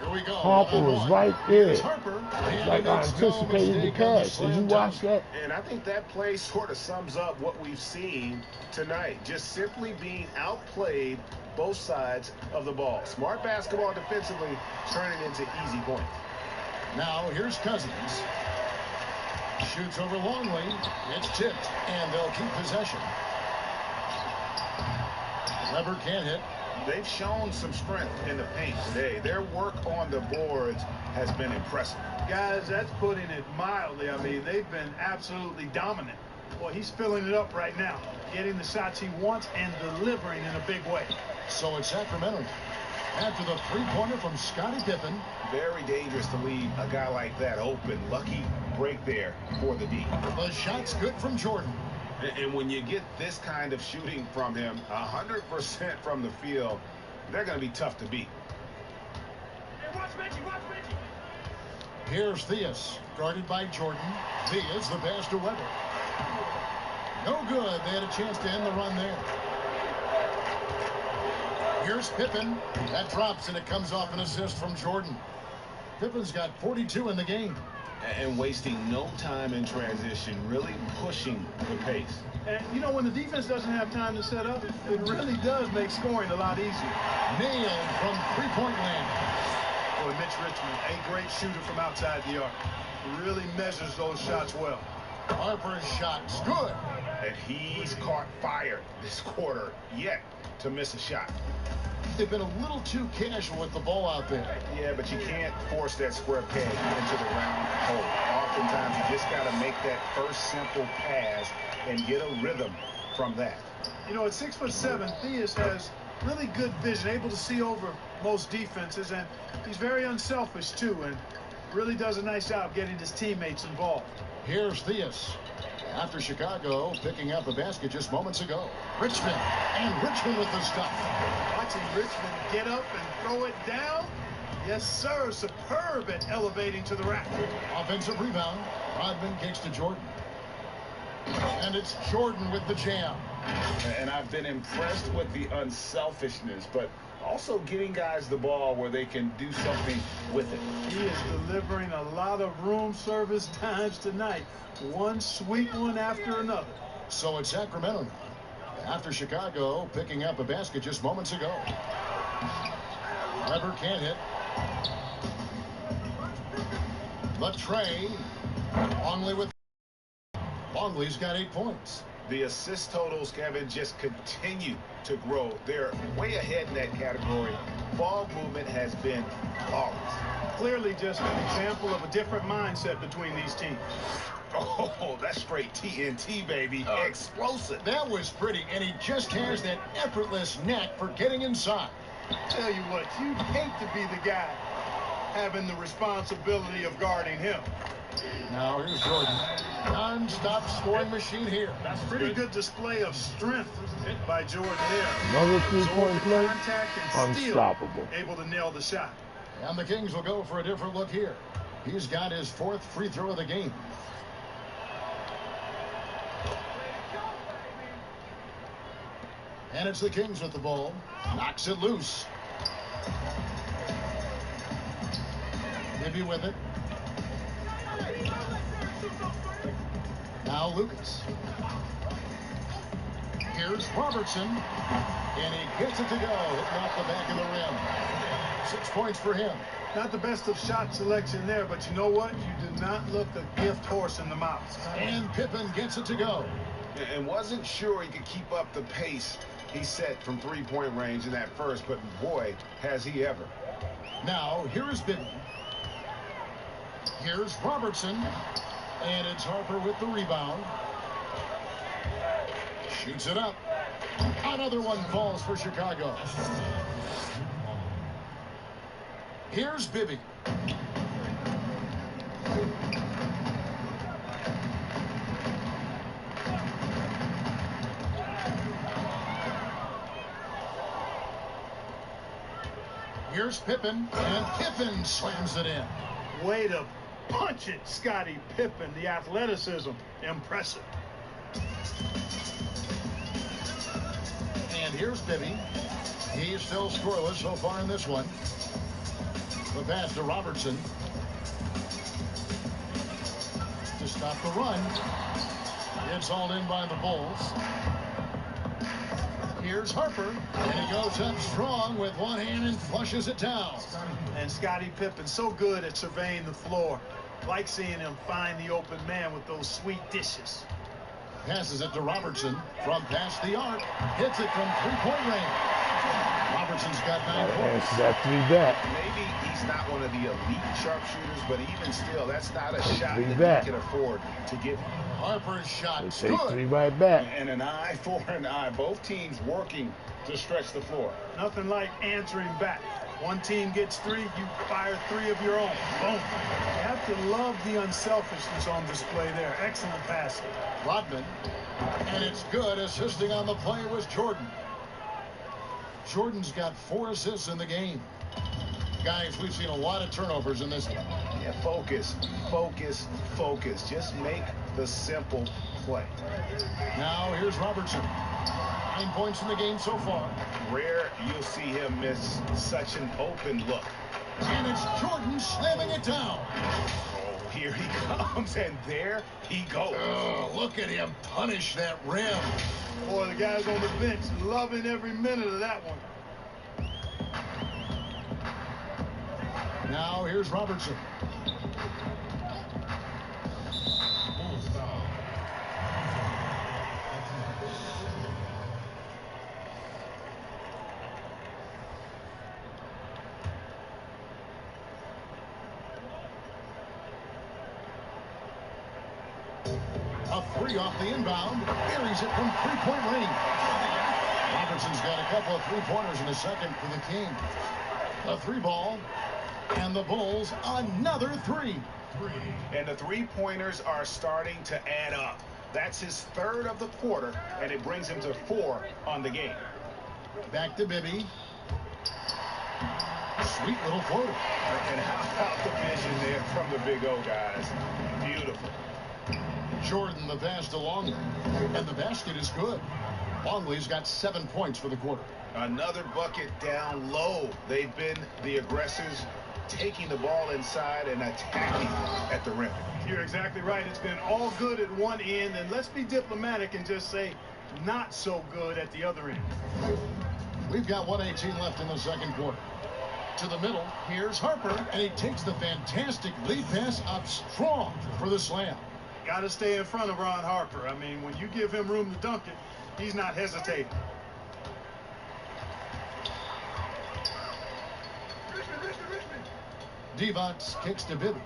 [SPEAKER 4] Here we go.
[SPEAKER 6] Harper was right there.
[SPEAKER 4] Here's Harper. And
[SPEAKER 6] Like
[SPEAKER 4] he
[SPEAKER 6] I
[SPEAKER 4] makes no
[SPEAKER 6] anticipated the
[SPEAKER 4] mistake on the
[SPEAKER 6] pass. Did
[SPEAKER 4] slam
[SPEAKER 6] you
[SPEAKER 4] dunk.
[SPEAKER 6] watch that?
[SPEAKER 7] And I think that play sort of sums up what we've seen tonight. Just simply being outplayed both sides of the ball. Smart basketball defensively turning into easy points.
[SPEAKER 4] Now here's Cousins. Shoots over Longley. It's tipped, and they'll keep possession. Weber can't hit.
[SPEAKER 7] They've shown some strength in the paint today. Their work on the boards has been impressive.
[SPEAKER 5] Guys, that's putting it mildly. I mean, they've been absolutely dominant. Boy, he's filling it up right now, getting the shots he wants and delivering in a big way.
[SPEAKER 4] So it's Sacramento. After the three-pointer from Scottie Pippen.
[SPEAKER 7] Very dangerous to leave a guy like that open. Lucky break there for the D.
[SPEAKER 4] The shot's good from Jordan.
[SPEAKER 7] And when you get this kind of shooting from him, 100% from the field, they're going to be tough to beat.
[SPEAKER 5] Hey, watch Reggie, watch Reggie.
[SPEAKER 4] Here's Theus, guarded by Jordan. Theus, the pass to Weber. No good. They had a chance to end the run there. Here's Pippen. That drops, and it comes off an assist from Jordan. Pippen's got 42 in the game.
[SPEAKER 7] And wasting no time in transition, really pushing the pace.
[SPEAKER 5] And, you know, when the defense doesn't have time to set up, it really does make scoring a lot easier.
[SPEAKER 4] Nailed from three-point land.
[SPEAKER 5] Boy, Mitch Richmond, a great shooter from outside the arc. Really measures those shots well.
[SPEAKER 4] Harper's shot's good.
[SPEAKER 7] And he's caught fire this quarter yet to miss a shot.
[SPEAKER 4] They've been a little too casual with the ball out there.
[SPEAKER 7] Yeah, but you can't force that square peg into the round hole. Oftentimes, you just got to make that first simple pass and get a rhythm from that.
[SPEAKER 5] You know, at 6'7", Theus has really good vision, able to see over most defenses, and he's very unselfish, too, and really does a nice job getting his teammates involved.
[SPEAKER 4] Here's Theus. After Chicago picking up a basket just moments ago. Richmond, and Richmond with the stuff.
[SPEAKER 5] Watching Richmond get up and throw it down. Yes, sir. Superb at elevating to the rack.
[SPEAKER 4] Offensive rebound. Rodman kicks to Jordan. And it's Jordan with the jam.
[SPEAKER 7] And I've been impressed with the unselfishness, but also getting guys the ball where they can do something with it.
[SPEAKER 5] He is delivering a lot of room service times tonight. One sweet one after another.
[SPEAKER 4] So it's Sacramento now. After Chicago picking up a basket just moments ago. Weber can't hit. Latrey. Longley with. Longley's got 8 points.
[SPEAKER 7] The assist totals, Kevin, just continue to grow. They're way ahead in that category. Ball movement has been flawless.
[SPEAKER 5] Clearly just an example of a different mindset between these teams.
[SPEAKER 7] Oh, that's straight TNT, baby. Explosive.
[SPEAKER 4] That was pretty, and he just has that effortless knack for getting inside.
[SPEAKER 5] Tell you what, you'd hate to be the guy having the responsibility of guarding him.
[SPEAKER 4] Now here's Jordan. Non-stop scoring machine here.
[SPEAKER 5] That's pretty good display of strength by Jordan there.
[SPEAKER 6] Another three-point play.
[SPEAKER 5] Contact and
[SPEAKER 6] Unstoppable.
[SPEAKER 5] still able to nail the shot.
[SPEAKER 4] And the Kings will go for a different look here. He's got his 4th free throw of the game. And it's the Kings with the ball. Knocks it loose. Maybe with it. Now Lucas. Here's Robertson. And he gets it to go. Hitting off the back of the rim. 6 points for him.
[SPEAKER 5] Not the best of shot selection there, but you know what? You do not look a gift horse in the mouth.
[SPEAKER 4] And Pippen gets it to go.
[SPEAKER 7] And wasn't sure he could keep up the pace he set from three-point range in that first, but boy, has he ever.
[SPEAKER 4] Now, here is Bibby. Here's Robertson. And it's Harper with the rebound. Shoots it up. Another one falls for Chicago. Here's Bibby. Here's Pippen, and Pippen slams it in.
[SPEAKER 5] Way to punch it, Scottie Pippen. The athleticism, impressive.
[SPEAKER 4] And here's Bibby. He's still scoreless so far in this one. The pass to Robertson. To stop the run. It's hauled in by the Bulls. Here's Harper. And he goes up strong with one hand and flushes it down.
[SPEAKER 5] And Scottie Pippen so good at surveying the floor. Like seeing him find the open man with those sweet dishes.
[SPEAKER 4] Passes it to Robertson from past the arc. Hits it from three-point range. Robertson's got 9 points.
[SPEAKER 6] That's 3 back.
[SPEAKER 7] Maybe he's not one of the elite sharpshooters, but even still, that's not a shot
[SPEAKER 6] Three
[SPEAKER 7] that
[SPEAKER 6] back.
[SPEAKER 7] he can afford to give.
[SPEAKER 4] Harper's shot
[SPEAKER 6] They take
[SPEAKER 4] good.
[SPEAKER 6] 3 right back.
[SPEAKER 7] And an eye for an eye. Both teams working to stretch the floor.
[SPEAKER 5] Nothing like answering back. One team gets 3, you fire 3 of your own. Boom. You have to love the unselfishness on display there. Excellent passing.
[SPEAKER 4] Rodman. And it's good. Assisting on the play was Jordan. Jordan's got 4 assists in the game. Guys, we've seen a lot of turnovers in this one.
[SPEAKER 7] Yeah, focus, focus, focus. Just make the simple play.
[SPEAKER 4] Now here's Robertson. 9 points in the game so far.
[SPEAKER 7] Rare you'll see him miss such an open look.
[SPEAKER 4] And it's Jordan slamming it down.
[SPEAKER 7] Oh, here he comes, and there he goes.
[SPEAKER 4] Oh, look at him punish that rim.
[SPEAKER 5] Boy, the guys on the bench loving every minute of that one.
[SPEAKER 4] Now here's Robertson. A 3 off the inbound. Buries it from three-point range. Robertson's got a couple of three-pointers in the second for the King. A 3 ball. And the Bulls another 3.
[SPEAKER 7] And the three-pointers are starting to add up. That's his 3rd of the quarter, and it brings him to 4 on the game.
[SPEAKER 4] Back to Bibby. Sweet little floater.
[SPEAKER 7] And how about the vision there from the Big O, guys? Beautiful.
[SPEAKER 4] Jordan the pass to Longley. And the basket is good. Longley's got 7 points for the quarter.
[SPEAKER 7] Another bucket down low. They've been the aggressors, taking the ball inside and attacking at the rim.
[SPEAKER 5] You're exactly right. It's been all good at one end, and let's be diplomatic and just say not so good at the other end.
[SPEAKER 4] We've got 1:18 left in the second quarter. To the middle, here's Harper, and he takes the fantastic lead pass up strong for the slam.
[SPEAKER 5] Got to stay in front of Ron Harper. I mean, when you give him room to dunk it, he's not hesitating.
[SPEAKER 4] Divac kicks to Bibby.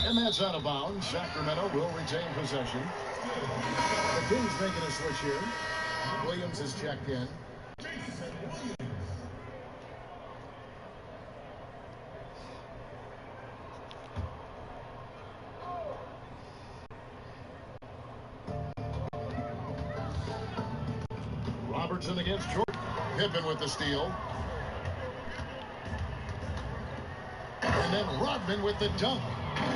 [SPEAKER 4] And that's out of bounds. Sacramento will retain possession. The Kings making a switch here. Williams is checked in. Robertson against Jordan. Pippen with the steal. And then Rodman with the dunk.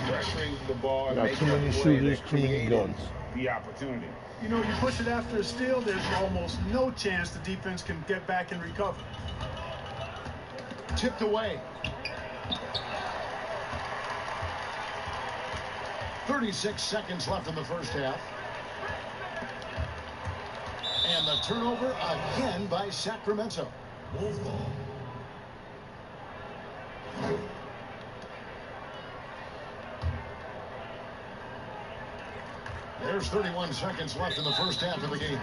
[SPEAKER 7] Pressuring the ball and
[SPEAKER 6] Got
[SPEAKER 7] making
[SPEAKER 6] too
[SPEAKER 7] a
[SPEAKER 6] many
[SPEAKER 7] play
[SPEAKER 6] shooters,
[SPEAKER 7] that
[SPEAKER 6] too many
[SPEAKER 7] created
[SPEAKER 6] guns.
[SPEAKER 7] the opportunity.
[SPEAKER 5] You know, you push it after a steal, there's almost no chance the defense can get back and recover.
[SPEAKER 4] Tipped away. 36 seconds left in the first half. And the turnover again by Sacramento. There's 31 seconds left in the first half of the game.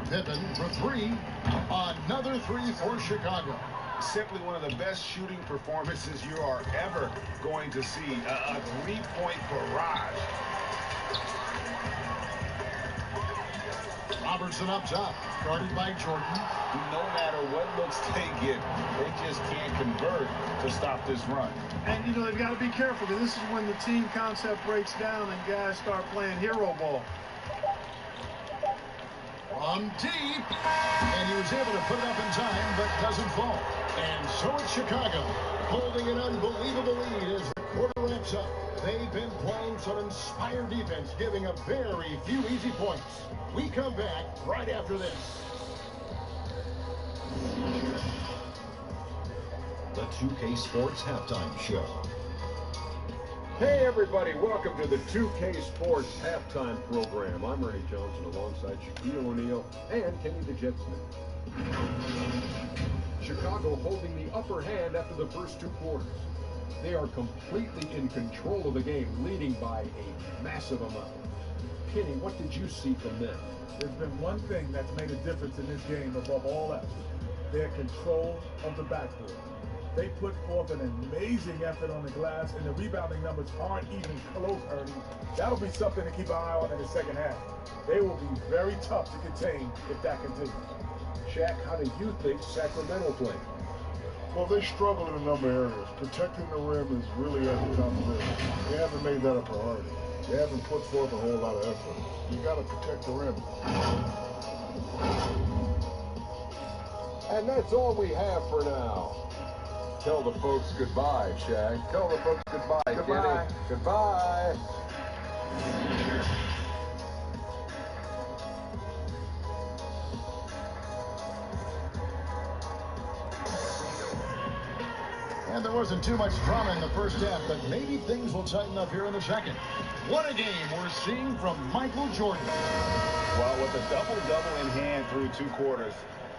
[SPEAKER 4] Pippen for 3. Another 3 for Chicago.
[SPEAKER 7] Simply one of the best shooting performances you are ever going to see. A three-point barrage.
[SPEAKER 4] Robertson up top, guarded by Jordan.
[SPEAKER 7] No matter what looks they get, they just can't convert to stop this run.
[SPEAKER 5] And, you know, they've got to be careful because this is when the team concept breaks down and guys start playing hero ball.
[SPEAKER 4] From deep, and he was able to put it up in time, but doesn't fall. And so it's Chicago, holding an unbelievable lead as the quarter wraps up. They've been playing some inspired defense, giving up very few easy points. We come back right after this.
[SPEAKER 8] The 2K Sports Halftime Show. Hey everybody, welcome to the 2K Sports halftime program. I'm Ernie Johnson alongside Shaquille O'Neal and Kenny the Jet Smith. Chicago holding the upper hand after the first two quarters. They are completely in control of the game, leading by a massive amount. Kenny, what did you see from them?
[SPEAKER 5] There's been one thing that's made a difference in this game above all else. Their control of the backboard. They put forth an amazing effort on the glass, and the rebounding numbers aren't even close, Ernie. That'll be something to keep an eye on in the second half. They will be very tough to contain if that continues.
[SPEAKER 8] Shaq, how do you think Sacramento played?
[SPEAKER 9] Well, they struggle in a number of areas. Protecting the rim is really at the top of it. They haven't made that a priority. They haven't put forth a whole lot of effort. You got to protect the rim.
[SPEAKER 8] And that's all we have for now. Tell the folks goodbye, Shaq. Tell the folks goodbye,
[SPEAKER 3] Goodbye.
[SPEAKER 8] Kenny. Goodbye.
[SPEAKER 4] And there wasn't too much drama in the first half, but maybe things will tighten up here in the second. What a game we're seeing from Michael Jordan.
[SPEAKER 7] Well, with a double-double in hand through two quarters,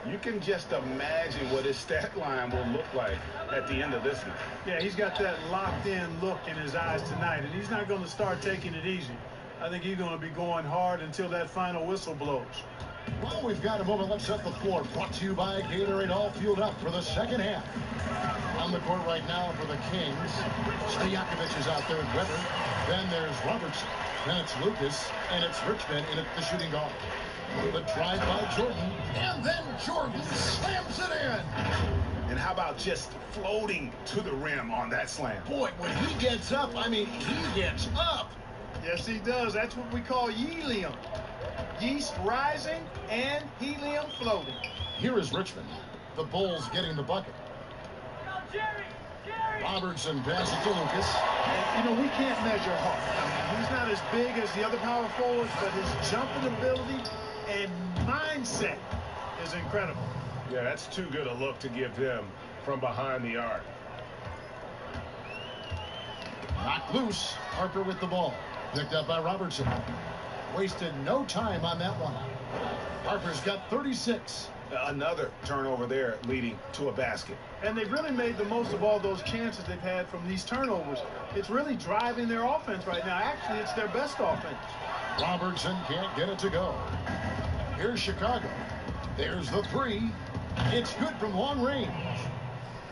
[SPEAKER 7] you can just imagine what his stat line will look like at the end of this one.
[SPEAKER 5] Yeah, he's got that locked-in look in his eyes tonight, and he's not going to start taking it easy. I think he's going to be going hard until that final whistle blows.
[SPEAKER 4] Well, we've got a moment. Let's set the floor. Brought to you by Gatorade, all fueled up for the second half. On the court right now for the Kings. Stojakovic is out there with Weber. Then there's Robertson. Then it's Lucas. And it's Richmond in at the shooting guard. The drive by Jordan. And then Jordan slams it in.
[SPEAKER 7] And how about just floating to the rim on that slam?
[SPEAKER 4] Boy, when he gets up, I mean, he gets up.
[SPEAKER 5] Yes, he does. That's what we call helium. Yeast rising and helium floating.
[SPEAKER 4] Here is Richmond. The Bulls getting the bucket. Robertson passes to Lucas.
[SPEAKER 5] And, you know, we can't measure Hart. I mean, he's not as big as the other power forwards, but his jumping ability and mindset is incredible.
[SPEAKER 7] Yeah, that's too good a look to give him from behind the arc.
[SPEAKER 4] Knocked loose. Harper with the ball. Picked up by Robertson. Wasted no time on that one. Harper's got 36.
[SPEAKER 7] Another turnover there leading to a basket.
[SPEAKER 5] And they've really made the most of all those chances they've had from these turnovers. It's really driving their offense right now. Actually, it's their best offense.
[SPEAKER 4] Robertson can't get it to go. Here's Chicago. There's the three. It's good from long range.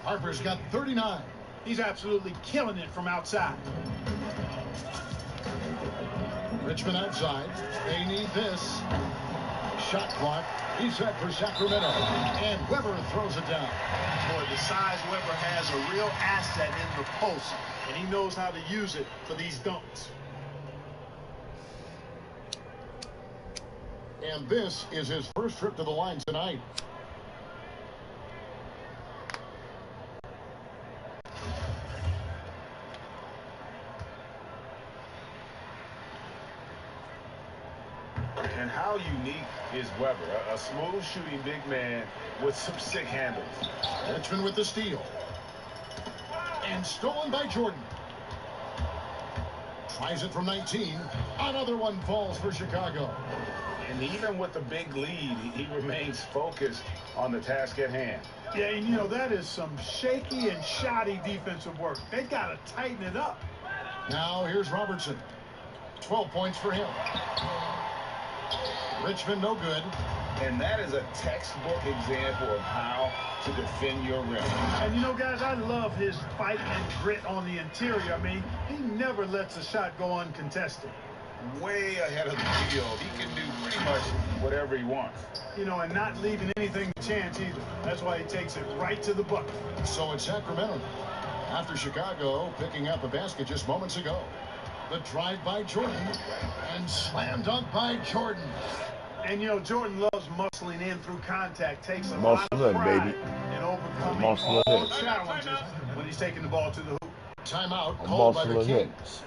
[SPEAKER 4] Harper's got 39.
[SPEAKER 5] He's absolutely killing it from outside.
[SPEAKER 4] Richmond outside. They need this. Shot clock reset for Sacramento. And Weber throws it down.
[SPEAKER 5] Boy, the size Weber has a real asset in the post, and he knows how to use it for these dunks.
[SPEAKER 4] And this is his first trip to the line tonight.
[SPEAKER 7] And how unique is Weber? A smooth shooting big man with some sick handles.
[SPEAKER 4] Richmond with the steal. And stolen by Jordan. Tries it from 19. Another one falls for Chicago.
[SPEAKER 7] And even with the big lead, he remains focused on the task at hand.
[SPEAKER 5] Yeah, and you know, that is some shaky and shoddy defensive work. They got to tighten it up.
[SPEAKER 4] Now here's Robertson. 12 points for him. Richmond no good.
[SPEAKER 7] And that is a textbook example of how to defend your rim.
[SPEAKER 5] And you know, guys, I love his fight and grit on the interior. I mean, he never lets a shot go uncontested.
[SPEAKER 7] Way ahead of the field. He can do pretty much whatever he wants.
[SPEAKER 5] You know, and not leaving anything to chance either. That's why he takes it right to the bucket.
[SPEAKER 4] So it's Sacramento. After Chicago picking up a basket just moments ago. The drive by Jordan. And slam dunk by Jordan.
[SPEAKER 5] And, you know, Jordan loves muscling in through contact. Takes a lot of pride in overcoming all challenges when he's taking the ball to the hoop.
[SPEAKER 4] Timeout called by the Kings.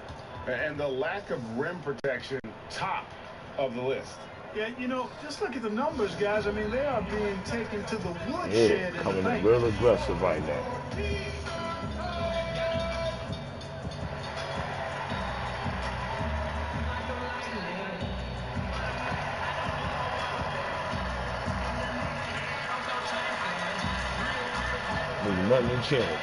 [SPEAKER 7] And the lack of rim protection, top of the list.
[SPEAKER 5] Yeah, you know, just look at the numbers, guys. I mean, they are being taken to the woodshed.
[SPEAKER 6] Yeah, coming in real aggressive right now. There's nothing in chance.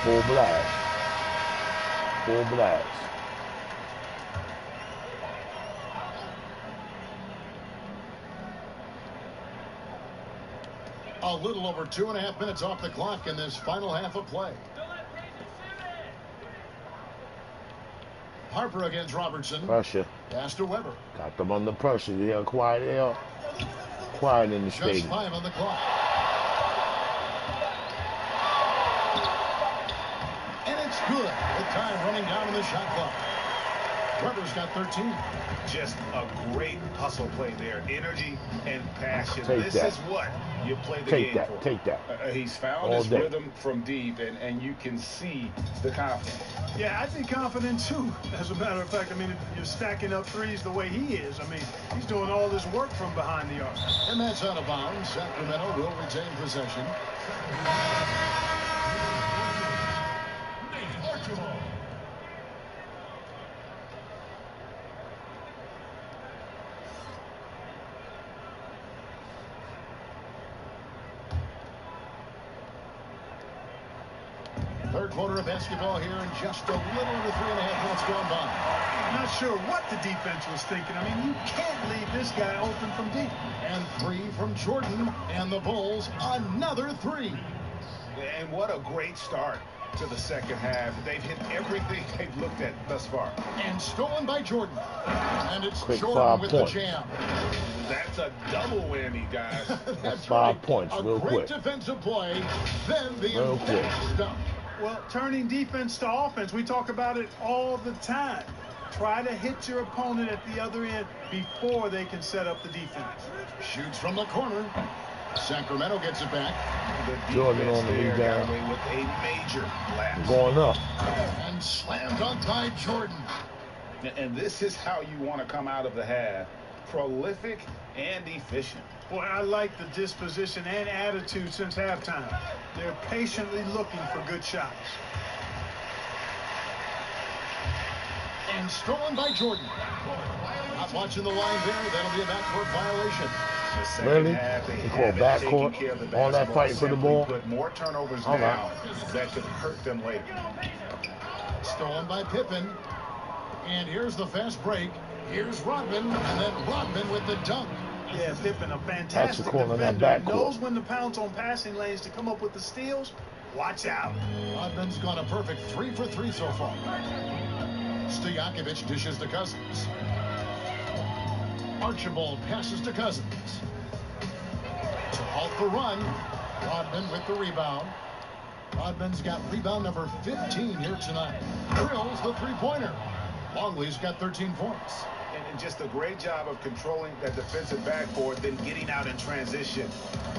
[SPEAKER 6] Full blast. Full blast.
[SPEAKER 4] A little over 2.5 minutes off the clock in this final half of play. Harper against Robertson.
[SPEAKER 6] Pressure.
[SPEAKER 4] Pass to Weber.
[SPEAKER 6] Got them under pressure. You hear quiet air. Quiet in the
[SPEAKER 4] Just
[SPEAKER 6] stadium.
[SPEAKER 4] 5 on the clock. And it's good with time running down in the shot clock. Weber's got 13.
[SPEAKER 7] Just a great hustle play there. Energy and passion.
[SPEAKER 6] Take
[SPEAKER 7] This
[SPEAKER 6] that.
[SPEAKER 7] is what you play the
[SPEAKER 6] Take
[SPEAKER 7] game
[SPEAKER 6] that.
[SPEAKER 7] for.
[SPEAKER 6] Take that.
[SPEAKER 7] He's found
[SPEAKER 6] All
[SPEAKER 7] his
[SPEAKER 6] day.
[SPEAKER 7] rhythm from deep, and you can see the confidence.
[SPEAKER 5] Yeah, I'd be confident too. As a matter of fact, I mean, if you're stacking up threes the way he is, I mean, he's doing all this work from behind the arc.
[SPEAKER 4] And that's out of bounds. Sacramento will retain possession. Third quarter of basketball here, and just a little under 3.5 minutes gone by.
[SPEAKER 5] Not sure what the defense was thinking. I mean, you can't leave this guy open from deep.
[SPEAKER 4] And 3 from Jordan, and the Bulls another 3.
[SPEAKER 7] And what a great start to the second half. They've hit everything they've looked at thus far.
[SPEAKER 4] And stolen by Jordan. And it's
[SPEAKER 6] Quick
[SPEAKER 4] Jordan
[SPEAKER 6] 5
[SPEAKER 4] with
[SPEAKER 6] points.
[SPEAKER 4] the jam.
[SPEAKER 7] That's a double whammy, guys.
[SPEAKER 4] That's
[SPEAKER 6] 5
[SPEAKER 4] right.
[SPEAKER 6] points,
[SPEAKER 4] a
[SPEAKER 6] real
[SPEAKER 4] great
[SPEAKER 6] quick.
[SPEAKER 4] defensive play, then the
[SPEAKER 6] Real quick.
[SPEAKER 4] emphatic stuff.
[SPEAKER 5] Well, turning defense to offense, we talk about it all the time. Try to hit your opponent at the other end before they can set up the defense.
[SPEAKER 4] Shoots from the corner. Sacramento gets it back.
[SPEAKER 7] The
[SPEAKER 6] Jordan
[SPEAKER 7] defense
[SPEAKER 6] on the
[SPEAKER 7] there got
[SPEAKER 6] rebound.
[SPEAKER 7] away with a major lapse.
[SPEAKER 6] Going up.
[SPEAKER 4] And slam dunk by Jordan.
[SPEAKER 7] And this is how you want to come out of the half. Prolific and efficient.
[SPEAKER 5] Boy, I like the disposition and attitude since halftime. They're patiently looking for good shots.
[SPEAKER 4] And stolen by Jordan. Not watching the line there. That'll be a backcourt violation.
[SPEAKER 7] The second
[SPEAKER 6] Really?
[SPEAKER 7] half, they
[SPEAKER 6] You call
[SPEAKER 7] haven't
[SPEAKER 6] backcourt?
[SPEAKER 7] taken care of the
[SPEAKER 6] All that
[SPEAKER 7] basketball,
[SPEAKER 6] fighting for the
[SPEAKER 7] simply
[SPEAKER 6] ball?
[SPEAKER 7] Put more turnovers
[SPEAKER 6] All
[SPEAKER 7] now
[SPEAKER 6] right.
[SPEAKER 7] that could hurt them later.
[SPEAKER 4] Stolen by Pippen. And here's the fast break. Here's Rodman. And then Rodman with the dunk.
[SPEAKER 5] Yeah, Pippen, a
[SPEAKER 6] That's
[SPEAKER 5] fantastic
[SPEAKER 6] the corner of that
[SPEAKER 5] defender.
[SPEAKER 6] backcourt.
[SPEAKER 5] Knows when to pounce on passing lanes to come up with the steals. Watch out.
[SPEAKER 4] Rodman's gone a perfect 3 for 3 so far. Stojakovic dishes to Cousins. Archibald passes to Cousins. To halt the run. Rodman with the rebound. Rodman's got rebound number 15 here tonight. Drills the three-pointer. Longley's got 13 points.
[SPEAKER 7] And just a great job of controlling that defensive backboard, then getting out in transition.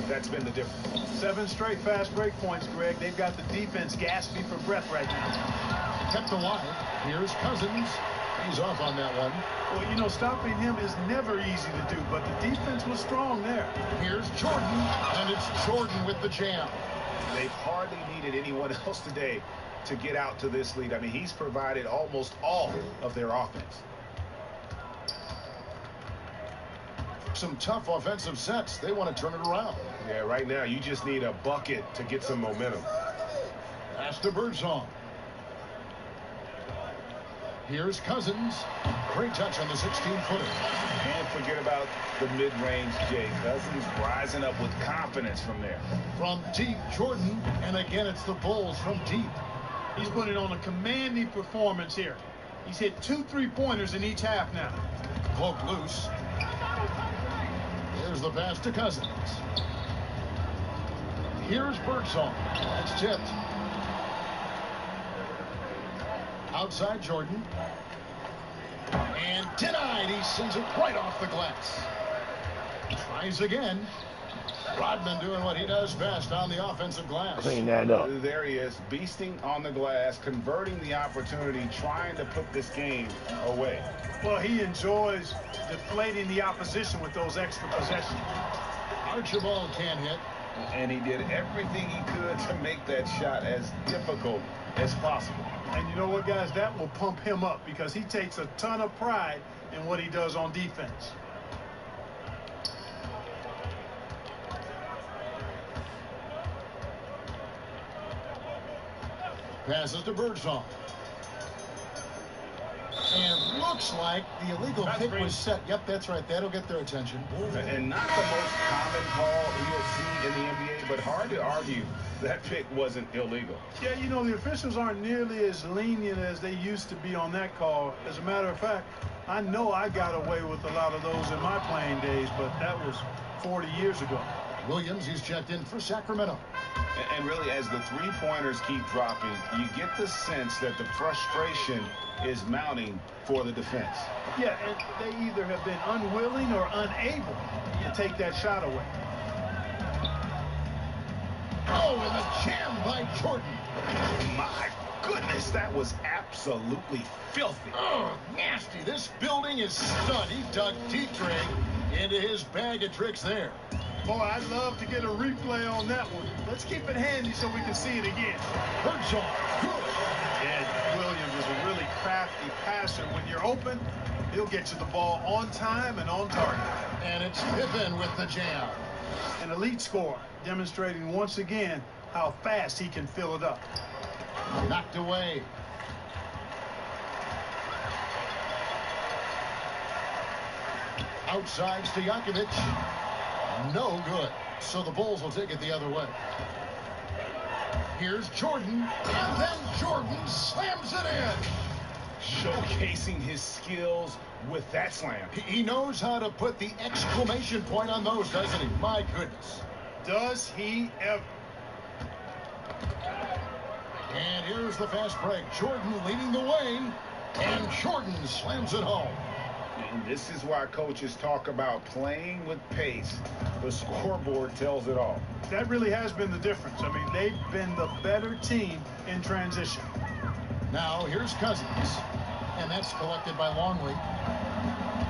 [SPEAKER 7] That's been the difference.
[SPEAKER 5] 7 straight fast break points, Greg. They've got the defense gasping for breath right now.
[SPEAKER 4] Kept alive. Here's Cousins. He's off on that one.
[SPEAKER 5] Well, you know, stopping him is never easy to do, but the defense was strong there.
[SPEAKER 4] Here's Jordan, and it's Jordan with the jam.
[SPEAKER 7] They've hardly needed anyone else today to get out to this lead. I mean, he's provided almost all of their offense.
[SPEAKER 4] Some tough offensive sets. They want to turn it around.
[SPEAKER 7] Yeah, right now you just need a bucket to get some momentum.
[SPEAKER 4] Pass to Birdsong. Here's Cousins. Great touch on the 16-footer.
[SPEAKER 7] Can't forget about the mid-range, Jay. Cousins rising up with confidence from there.
[SPEAKER 4] From deep, Jordan. And again, it's the Bulls from deep.
[SPEAKER 5] He's putting on a commanding performance here. He's hit 2 3-pointers in each half now.
[SPEAKER 4] Cloak loose. Here's the pass to Cousins. Here's Birdsong. That's tipped. Outside Jordan. And denied. He sends it right off the glass. Tries again. Rodman doing what he does best on the offensive glass.
[SPEAKER 6] Clean that up.
[SPEAKER 7] There he is, beasting on the glass, converting the opportunity, trying to put this game away.
[SPEAKER 5] Well, he enjoys deflating the opposition with those extra possessions.
[SPEAKER 4] Archibald can't hit.
[SPEAKER 7] And he did everything he could to make that shot as difficult as possible.
[SPEAKER 5] And you know what, guys? That will pump him up because he takes a ton of pride in what he does on defense.
[SPEAKER 4] Passes to Birdsong. And looks like the illegal kick was set. Yep, that's right. That'll get their attention.
[SPEAKER 7] And not the most common call you'll see in the NBA, but hard to argue that pick wasn't illegal.
[SPEAKER 5] Yeah, you know, the officials aren't nearly as lenient as they used to be on that call. As a matter of fact, I know I got away with a lot of those in my playing days, but that was 40 years ago.
[SPEAKER 4] Williams, he's checked in for Sacramento.
[SPEAKER 7] And really, as the three-pointers keep dropping, you get the sense that the frustration is mounting for the defense.
[SPEAKER 5] Yeah, and they either have been unwilling or unable to take that shot away.
[SPEAKER 4] Oh, and a jam by Jordan.
[SPEAKER 7] My goodness, that was absolutely filthy.
[SPEAKER 4] Oh, nasty. This building is stud. He dug deep, Greg, into his bag of tricks there.
[SPEAKER 5] Boy, I'd love to get a replay on that one. Let's keep it handy so we can see it again.
[SPEAKER 4] Birdsong, good.
[SPEAKER 5] Ed Williams is a really crafty passer. When you're open, he'll get you the ball on time and on target.
[SPEAKER 4] And it's Pippen with the jam.
[SPEAKER 5] An elite scorer, demonstrating once again how fast he can fill it up.
[SPEAKER 4] Knocked away. Outside Stojakovic. No good. So the Bulls will take it the other way. Here's Jordan. And then Jordan slams it in.
[SPEAKER 7] Showcasing his skills with that slam.
[SPEAKER 4] He knows how to put the exclamation point on those, doesn't he? My goodness.
[SPEAKER 5] Does he ever?
[SPEAKER 4] And here's the fast break. Jordan leading the way. And Jordan slams it home.
[SPEAKER 7] And this is why coaches talk about playing with pace. The scoreboard tells it all.
[SPEAKER 5] That really has been the difference. I mean, they've been the better team in transition.
[SPEAKER 4] Now, here's Cousins. And that's collected by Longley.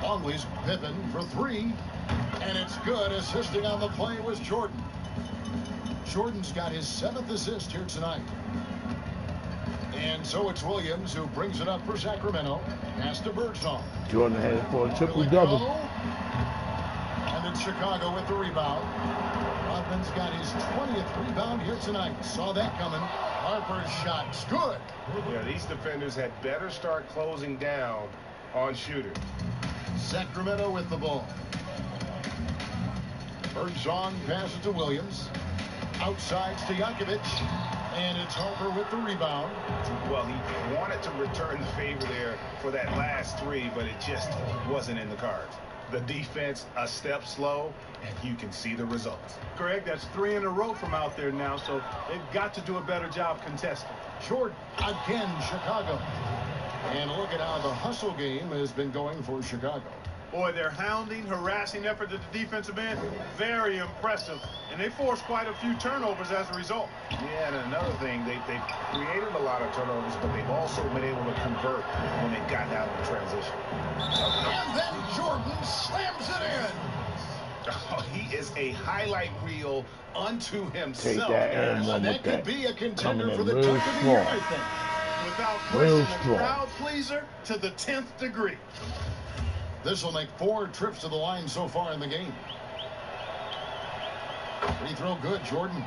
[SPEAKER 4] Longley's Pippen for three. And it's good. Assisting on the play was Jordan. Jordan's got his 7th assist here tonight. And so it's Williams who brings it up for Sacramento. Pass to Birdsong.
[SPEAKER 6] Jordan had it for a triple-double.
[SPEAKER 4] And it's Chicago with the rebound. Rodman's got his 20th rebound here tonight. Saw that coming. Harper's shot's good.
[SPEAKER 7] Yeah, these defenders had better start closing down on shooters.
[SPEAKER 4] Sacramento with the ball. Birdsong passes to Williams. Outside Stojakovic. And it's Harper with the rebound.
[SPEAKER 7] Well, he wanted to return the favor there for that last three, but it just wasn't in the cards. The defense a step slow, and you can see the results.
[SPEAKER 5] Greg, that's 3 in a row from out there now, so they've got to do a better job contesting.
[SPEAKER 4] Jordan again, Chicago. And look at how the hustle game has been going for Chicago.
[SPEAKER 5] Boy, their hounding, harassing effort at the defensive end, very impressive. And they forced quite a few turnovers as a result.
[SPEAKER 7] Yeah, and another thing, they've created a lot of turnovers, but they've also been able to convert when they've gotten out of the transition.
[SPEAKER 4] And then Jordan slams it in.
[SPEAKER 7] Oh, he is a highlight reel unto himself.
[SPEAKER 6] Take that and one
[SPEAKER 4] That
[SPEAKER 6] with
[SPEAKER 4] could
[SPEAKER 6] that.
[SPEAKER 4] be a contender
[SPEAKER 6] Coming
[SPEAKER 4] for
[SPEAKER 6] in
[SPEAKER 4] the
[SPEAKER 6] real
[SPEAKER 4] dunk of the year,
[SPEAKER 6] strong.
[SPEAKER 4] I think.
[SPEAKER 5] Without
[SPEAKER 6] Real
[SPEAKER 5] question, a
[SPEAKER 6] strong.
[SPEAKER 5] crowd pleaser to the 10th degree.
[SPEAKER 4] This will make 4 trips to the line so far in the game. Free throw good, Jordan.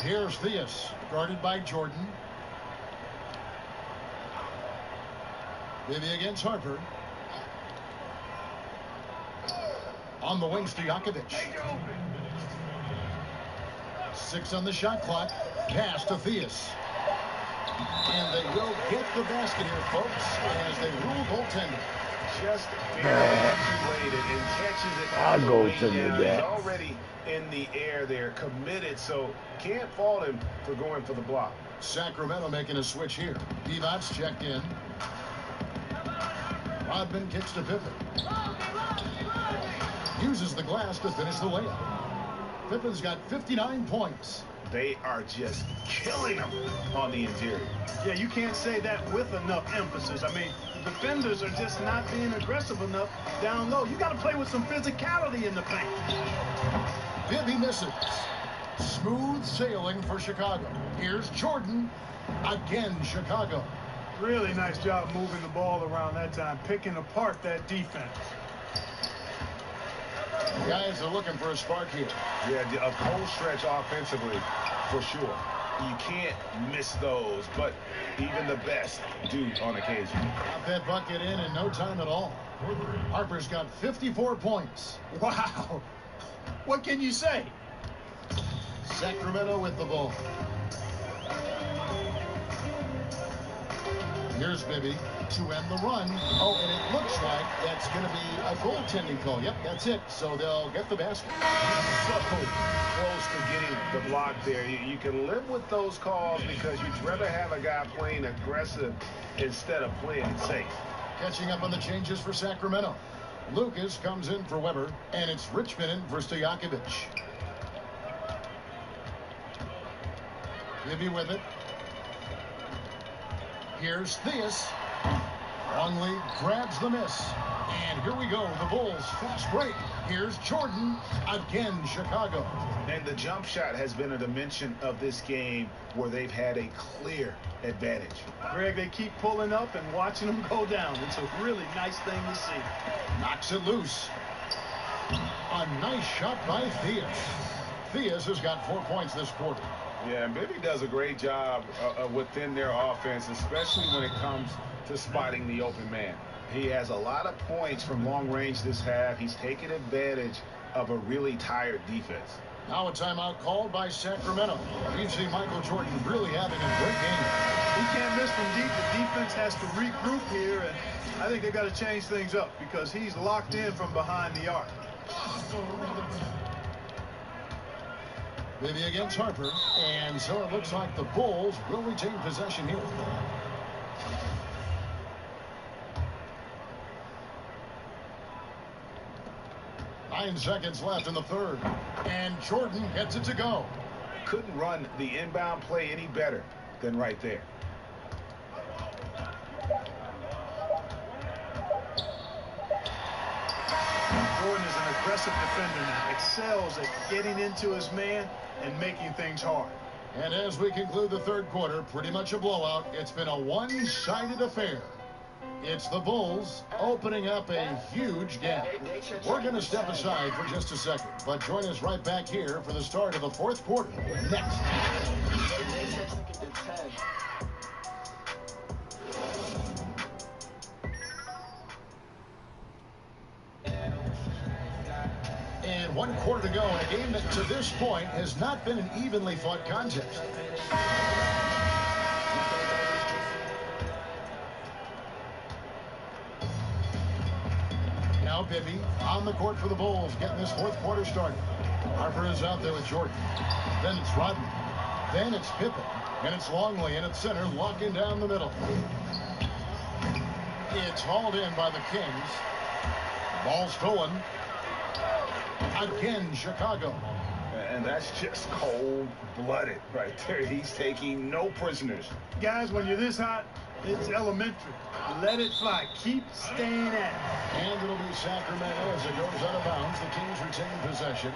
[SPEAKER 4] Here's Theus, guarded by Jordan. Bibby against Harper. On the wing, Stojakovic. 6 on the shot clock. Pass to Theus. And they will get the basket here, folks, as they rule goaltender.
[SPEAKER 7] Just barely it and catches it.
[SPEAKER 6] I'll go
[SPEAKER 7] way
[SPEAKER 6] to the
[SPEAKER 7] down.
[SPEAKER 6] back.
[SPEAKER 7] He's already in the air there, committed, so can't fault him for going for the block.
[SPEAKER 4] Sacramento making a switch here. Divac checked in. Rodman kicks to Pippen. Uses the glass to finish the layup. Pippen's got 59 points.
[SPEAKER 7] They are just killing them on the interior.
[SPEAKER 5] Yeah, you can't say that with enough emphasis. I mean, defenders are just not being aggressive enough down low. You got to play with some physicality in the paint.
[SPEAKER 4] Bibby misses. Smooth sailing for Chicago. Here's Jordan. Again, Chicago.
[SPEAKER 5] Really nice job moving the ball around that time, picking apart that defense.
[SPEAKER 4] The guys are looking for a spark here.
[SPEAKER 7] Yeah, a cold stretch offensively, for sure. You can't miss those, but even the best do on occasion.
[SPEAKER 4] Got that bucket in no time at all. Harper's got 54 points.
[SPEAKER 5] Wow. What can you say?
[SPEAKER 4] Sacramento with the ball. Here's Bibby to end the run. Oh, and it looks like that's going to be a goaltending call. Yep, that's it. So they'll get the basket.
[SPEAKER 7] So close to getting the block there. You can live with those calls because you'd rather have a guy playing aggressive instead of playing safe.
[SPEAKER 4] Catching up on the changes for Sacramento. Lucas comes in for Weber, and it's Richmond in for Stojakovic. Bibby with it. Here's Theus. Longley grabs the miss. And here we go. The Bulls fast break. Here's Jordan. Again, Chicago.
[SPEAKER 7] And the jump shot has been a dimension of this game where they've had a clear advantage.
[SPEAKER 5] Greg, they keep pulling up and watching them go down. It's a really nice thing to see.
[SPEAKER 4] Knocks it loose. A nice shot by Theus. Theus has got 4 points this quarter.
[SPEAKER 7] Yeah, and Bibby does a great job within their offense, especially when it comes to spotting the open man. He has a lot of points from long range this half. He's taken advantage of a really tired defense.
[SPEAKER 4] Now a timeout called by Sacramento. We've seen Michael Jordan really having a great game.
[SPEAKER 5] He can't miss from deep. The defense has to regroup here, and I think they've got to change things up because he's locked in from behind the arc.
[SPEAKER 4] Bibby against Harper, and so it looks like the Bulls will retain possession here. Nine seconds left in the third, and Jordan gets it to go.
[SPEAKER 7] Couldn't run the inbound play any better than right there.
[SPEAKER 5] Jordan is an aggressive defender now, excels at getting into his man and making things hard.
[SPEAKER 4] And as we conclude the third quarter, pretty much a blowout. It's been a one-sided affair. It's the Bulls opening up a huge gap. We're going to step aside for just a second, but join us right back here for the start of the fourth quarter next. And 1 quarter to go in a game that to this point has not been an evenly fought contest. Now Bibby on the court for the Bulls, getting this fourth quarter started. Harper is out there with Jordan. Then it's Rodman. Then it's Pippen. And it's Longley in at center, locking down the middle. It's hauled in by the Kings. Ball stolen. Again, Chicago.
[SPEAKER 7] And that's just cold-blooded right there. He's taking no prisoners.
[SPEAKER 5] Guys, when you're this hot, it's elementary. Let it fly. Keep staying at it.
[SPEAKER 4] And it'll be Sacramento as it goes out of bounds. The Kings retain possession.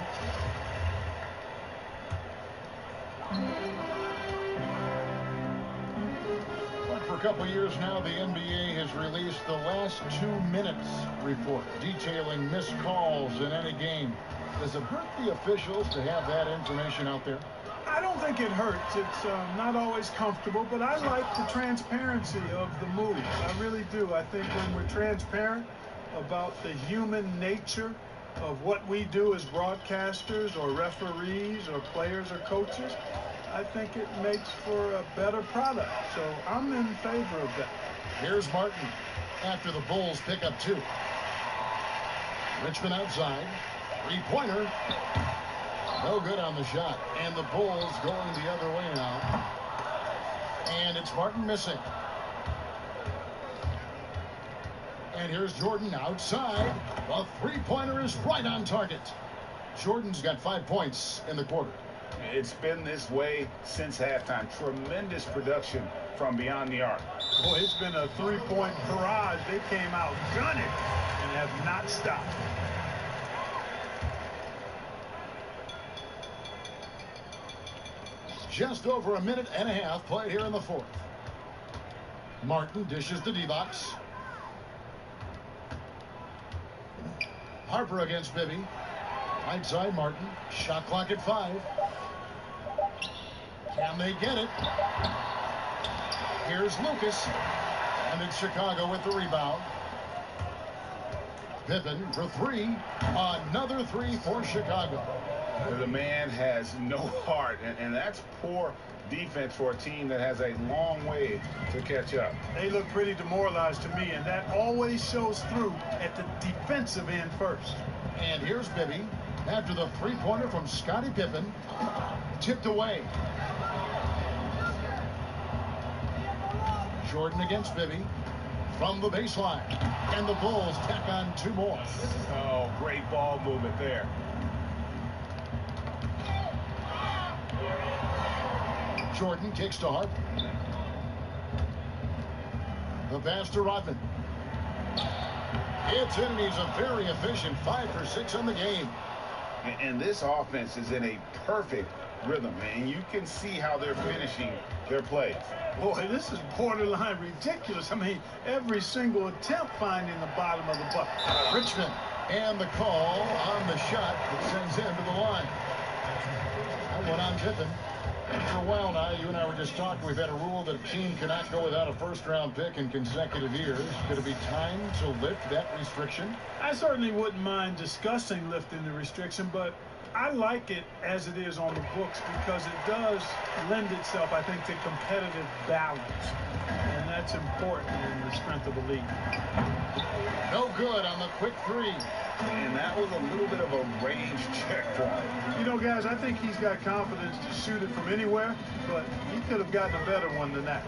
[SPEAKER 4] But for a couple of years now, the NBA has released the last 2 minutes report detailing missed calls in any game. Does it hurt the officials to have that information out there?
[SPEAKER 5] I don't think it hurts. It's not always comfortable, but I like the transparency of the moves. I really do. I think when we're transparent about the human nature of what we do as broadcasters or referees or players or coaches, I think it makes for a better product. So I'm in favor of that.
[SPEAKER 4] Here's Martin after the Bulls pick up 2. Richmond outside. Three-pointer. No good on the shot. And the Bulls going the other way now. And it's Martin missing. And here's Jordan outside. The three-pointer is right on target. Jordan's got 5 points in the quarter.
[SPEAKER 7] It's been this way since halftime. Tremendous production from beyond the arc.
[SPEAKER 5] Boy, it's been a three-point barrage. They came out gunning and have not stopped.
[SPEAKER 4] Just over a minute and a half played here in the fourth. Martin dishes the D-box. Harper against Bibby. Right side Martin. Shot clock at 5. Can they get it? Here's Lucas. And it's Chicago with the rebound. Pippen for 3. Another 3 for Chicago.
[SPEAKER 7] The man has no heart, and that's poor defense for a team that has a long way to catch up.
[SPEAKER 5] They look pretty demoralized to me, and that always shows through at the defensive end first.
[SPEAKER 4] And here's Bibby after the three-pointer from Scottie Pippen. Tipped away. Jordan against Bibby from the baseline. And the Bulls tack on 2 more.
[SPEAKER 7] Oh, great ball movement there.
[SPEAKER 4] Jordan kicks to Harper. The pass to Rodman. It's in, and he's a very efficient 5 for 6 on the game.
[SPEAKER 7] And this offense is in a perfect rhythm, and you can see how they're finishing their plays.
[SPEAKER 5] Boy, this is borderline ridiculous. I mean, every single attempt finding the bottom of the bucket.
[SPEAKER 4] Richmond, and the call on the shot that sends him to the line. That went on Pippen. For a while now, you and I were just talking, we've had a rule that a team cannot go without a first-round pick in consecutive years. Could it be time to lift that restriction?
[SPEAKER 5] I certainly wouldn't mind discussing lifting the restriction, but I like it as it is on the books because it does lend itself, I think, to competitive balance. And that's important in the strength of a league.
[SPEAKER 4] No good on the quick 3.
[SPEAKER 7] And that was a little bit of a range check for him.
[SPEAKER 5] You know, guys, I think he's got confidence to shoot it from anywhere, but he could have gotten a better one than that.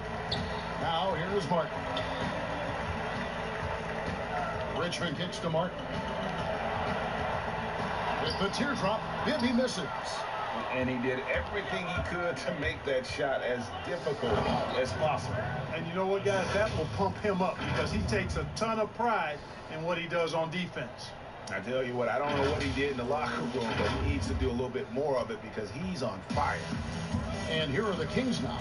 [SPEAKER 4] Now, here's Martin. Richmond kicks to Martin. With the teardrop, Bibby misses.
[SPEAKER 7] And he did everything he could to make that shot as difficult as possible.
[SPEAKER 5] And you know what, guys? That will pump him up because he takes a ton of pride in what he does on defense.
[SPEAKER 7] I tell you what, I don't know what he did in the locker room, but he needs to do a little bit more of it because he's on fire.
[SPEAKER 4] And here are the Kings now.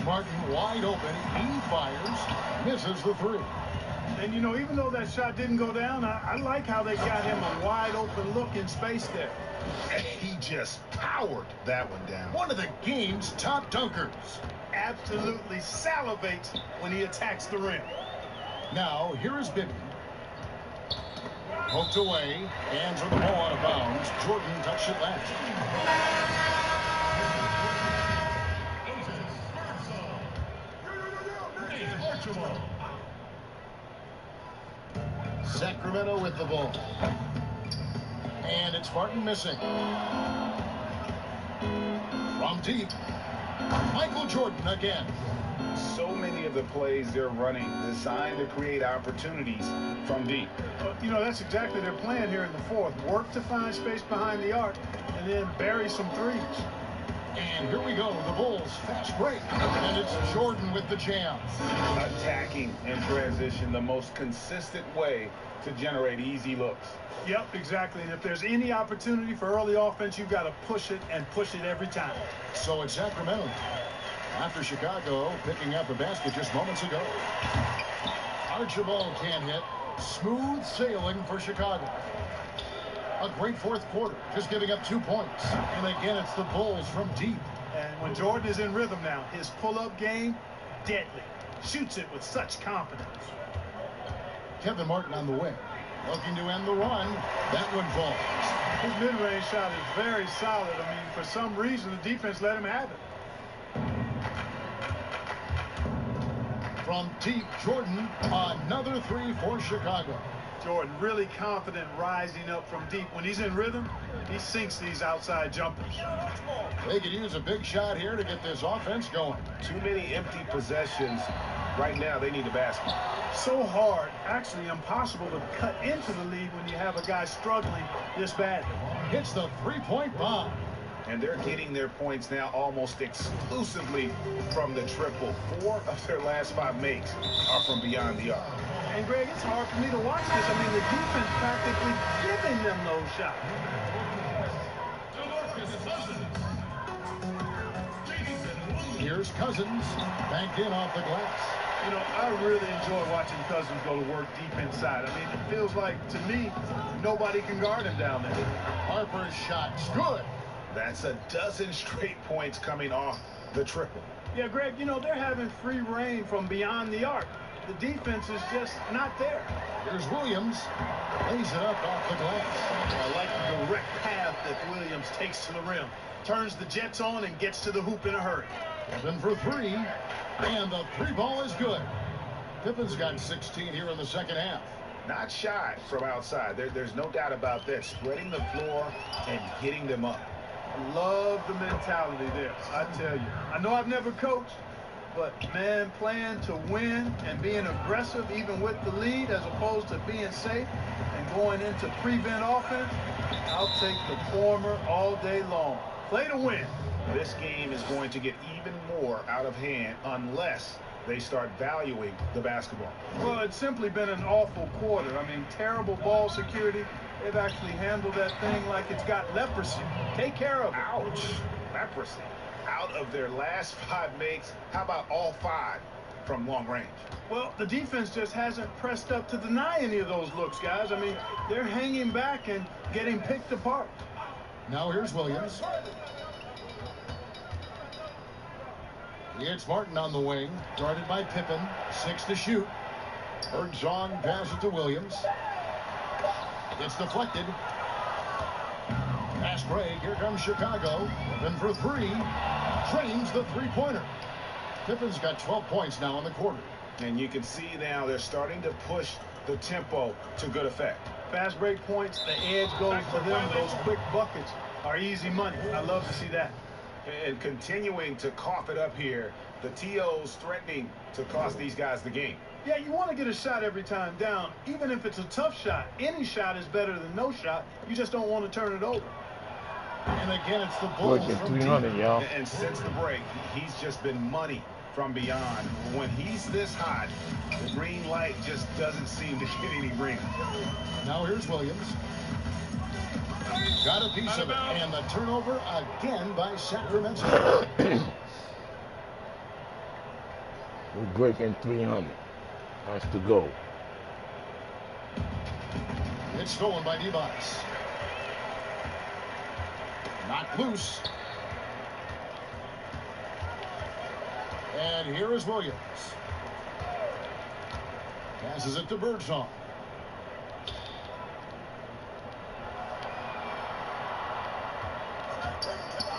[SPEAKER 4] Martin wide open. He fires. Misses the 3.
[SPEAKER 5] And, you know, even though that shot didn't go down, I like how they got him a wide open look in space there.
[SPEAKER 7] He just powered that one down.
[SPEAKER 4] One of the game's top dunkers.
[SPEAKER 5] Absolutely salivates when he attacks the rim.
[SPEAKER 4] Now, here is Bibby. Poked away. Hands with the ball out of bounds. Jordan touched it last. Sacramento with the ball. And it's Martin missing. From deep, Michael Jordan again.
[SPEAKER 7] So many of the plays they're running designed to create opportunities from deep.
[SPEAKER 5] You know, that's exactly their plan here in the fourth. Work to find space behind the arc and then bury some threes.
[SPEAKER 4] And here we go, the Bulls fast break. And it's Jordan with the jam.
[SPEAKER 7] Attacking in transition, the most consistent way to generate easy looks.
[SPEAKER 5] Yep, exactly. And if there's any opportunity for early offense, you've got to push it and push it every time.
[SPEAKER 4] So it's Sacramento. After Chicago picking up a basket just moments ago. Archibald can't hit. Smooth sailing for Chicago. A great fourth quarter, just giving up 2 points. And again, it's the Bulls from deep.
[SPEAKER 5] And when Jordan is in rhythm now, his pull-up game, deadly. Shoots it with such confidence.
[SPEAKER 4] Kevin Martin on the wing. Looking to end the run. That one falls.
[SPEAKER 5] His mid-range shot is very solid. I mean, for some reason, the defense let him have it.
[SPEAKER 4] From deep, Jordan, another 3 for Chicago.
[SPEAKER 5] Jordan really confident rising up from deep. When he's in rhythm, he sinks these outside jumpers.
[SPEAKER 4] They could use a big shot here to get this offense going.
[SPEAKER 7] Too many empty possessions. Right now, they need a basket.
[SPEAKER 5] So hard, actually impossible to cut into the lead when you have a guy struggling this badly.
[SPEAKER 4] Hits the three-point bomb.
[SPEAKER 7] And they're getting their points now almost exclusively from the triple. 4 of their last 5 makes are from beyond the arc.
[SPEAKER 5] And Greg, it's hard for me to watch this. I mean, the defense practically giving them those shots.
[SPEAKER 4] Here's Cousins, banked in off the glass.
[SPEAKER 5] You know, I really enjoy watching Cousins go to work deep inside. I mean, it feels like, to me, nobody can guard him down there.
[SPEAKER 4] Harper's shot's good.
[SPEAKER 7] That's a dozen straight points coming off the triple.
[SPEAKER 5] Yeah, Greg, you know, they're having free reign from beyond the arc. The defense is just not there.
[SPEAKER 4] Here's Williams. Lays it up off the glass.
[SPEAKER 5] I like the direct path that Williams takes to the rim. Turns the Jets on and gets to the hoop in a hurry.
[SPEAKER 4] Pippen for 3. And the 3 ball is good. Pippen's got 16 here in the second half.
[SPEAKER 7] Not shy from outside. There's no doubt about that. Spreading the floor and getting them up.
[SPEAKER 5] Love the mentality there, I tell you. I know I've never coached, but, man, playing to win and being aggressive even with the lead as opposed to being safe and going into prevent offense, I'll take the former all day long. Play to win.
[SPEAKER 7] This game is going to get even more out of hand unless they start valuing the basketball.
[SPEAKER 5] Well, it's simply been an awful quarter. I mean, terrible ball security. They've actually handled that thing like it's got leprosy. Take care of it.
[SPEAKER 7] Ouch. Leprosy. Out of their last 5 makes, how about all 5 from long range?
[SPEAKER 5] Well, the defense just hasn't pressed up to deny any of those looks, guys. I mean, they're hanging back and getting picked apart.
[SPEAKER 4] Now here's Williams. It's Martin on the wing, guarded by Pippen. 6 to shoot. Bergson passes to Williams. It's deflected. Pass break. Here comes Chicago. Pippen for 3. Drains the 3-pointer. Pippen's got 12 points now in the quarter.
[SPEAKER 7] And you can see now they're starting to push the tempo to good effect.
[SPEAKER 5] Fast break points, the edge goes to them. Those quick buckets are easy money. I love to see that.
[SPEAKER 7] And continuing to cough it up here, the TOs threatening to cost these guys the game.
[SPEAKER 5] Yeah, you want to get a shot every time down, even if it's a tough shot. Any shot is better than no shot. You just don't want to turn it over.
[SPEAKER 4] And again, it's the Bulls from
[SPEAKER 6] 300, y'all.
[SPEAKER 7] And since the break, he's just been money from beyond. When he's this hot, the green light just doesn't seem to get any ring.
[SPEAKER 4] Now here's Williams. Got a piece of it, and the turnover again by Sacramento.
[SPEAKER 6] We're breaking 300. That's the goal.
[SPEAKER 4] It's stolen by Device. Knocked loose. And here is Williams. Passes it to Bergson.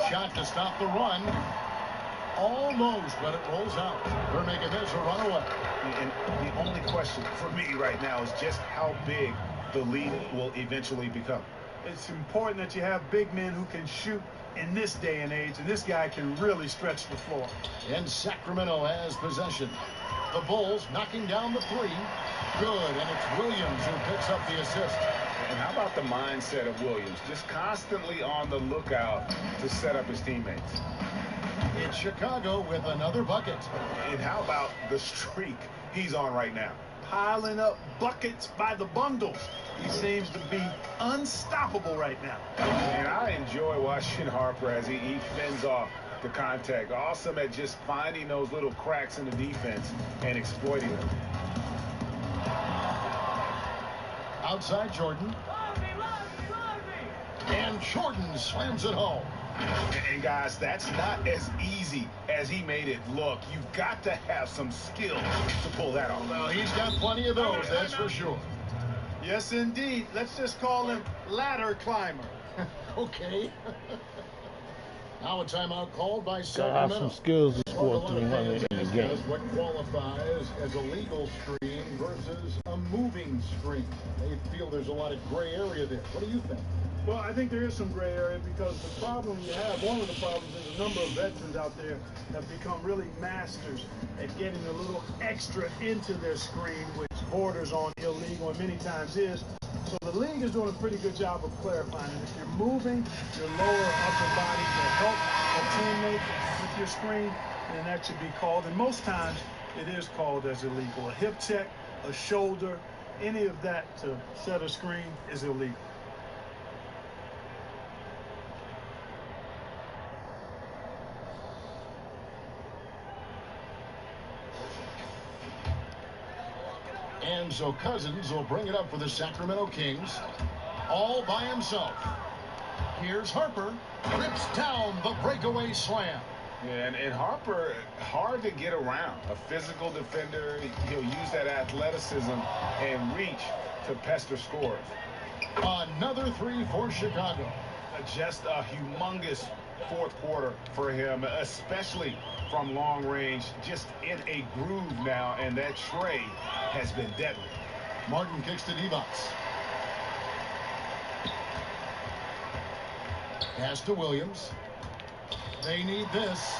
[SPEAKER 4] Shot to stop the run. Almost, but it rolls out. They're making this a runaway.
[SPEAKER 7] And the only question for me right now is just how big the lead will eventually become.
[SPEAKER 5] It's important that you have big men who can shoot in this day and age, and this guy can really stretch the floor.
[SPEAKER 4] And Sacramento has possession. The Bulls knocking down the 3. Good, and it's Williams who picks up the assist.
[SPEAKER 7] And how about the mindset of Williams? Just constantly on the lookout to set up his teammates.
[SPEAKER 4] It's Chicago with another bucket.
[SPEAKER 7] And how about the streak he's on right now?
[SPEAKER 5] Piling up buckets by the bundles. He seems to be unstoppable right now.
[SPEAKER 7] And I enjoy watching Harper as he fends off the contact. Awesome at just finding those little cracks in the defense and exploiting them.
[SPEAKER 4] Outside Jordan. And Jordan slams it home.
[SPEAKER 7] And guys, that's not as easy as he made it look. You've got to have some skill to pull that off.
[SPEAKER 4] Well, he's got plenty of those, that's for sure.
[SPEAKER 5] Yes, indeed. Let's just call him ladder climber.
[SPEAKER 4] Okay. Now a timeout called by
[SPEAKER 6] Gotta
[SPEAKER 4] Sacramento.
[SPEAKER 6] have some skills to score 300 in the game.
[SPEAKER 4] What qualifies as a legal screen versus a moving screen. They feel there's a lot of gray area there. What do you think?
[SPEAKER 5] Well, I think there is some gray area because the problem you have, one of the problems is a number of veterans out there have become really masters at getting a little extra into their screen, which borders on illegal and many times is. So the league is doing a pretty good job of clarifying it. If you're moving your lower upper body to help a teammate with your screen, then that should be called. And most times it is called as illegal. A hip check, a shoulder, any of that to set a screen is illegal.
[SPEAKER 4] And so Cousins will bring it up for the Sacramento Kings, all by himself. Here's Harper, rips down the breakaway slam.
[SPEAKER 7] Yeah, and Harper, hard to get around. A physical defender, he'll use that athleticism and reach to pester scorers.
[SPEAKER 4] Another three for Chicago.
[SPEAKER 7] Just a humongous fourth quarter for him, especially from long range, just in a groove now, and that tray has been deadly.
[SPEAKER 4] Martin kicks to Divac. Pass to Williams. They need this.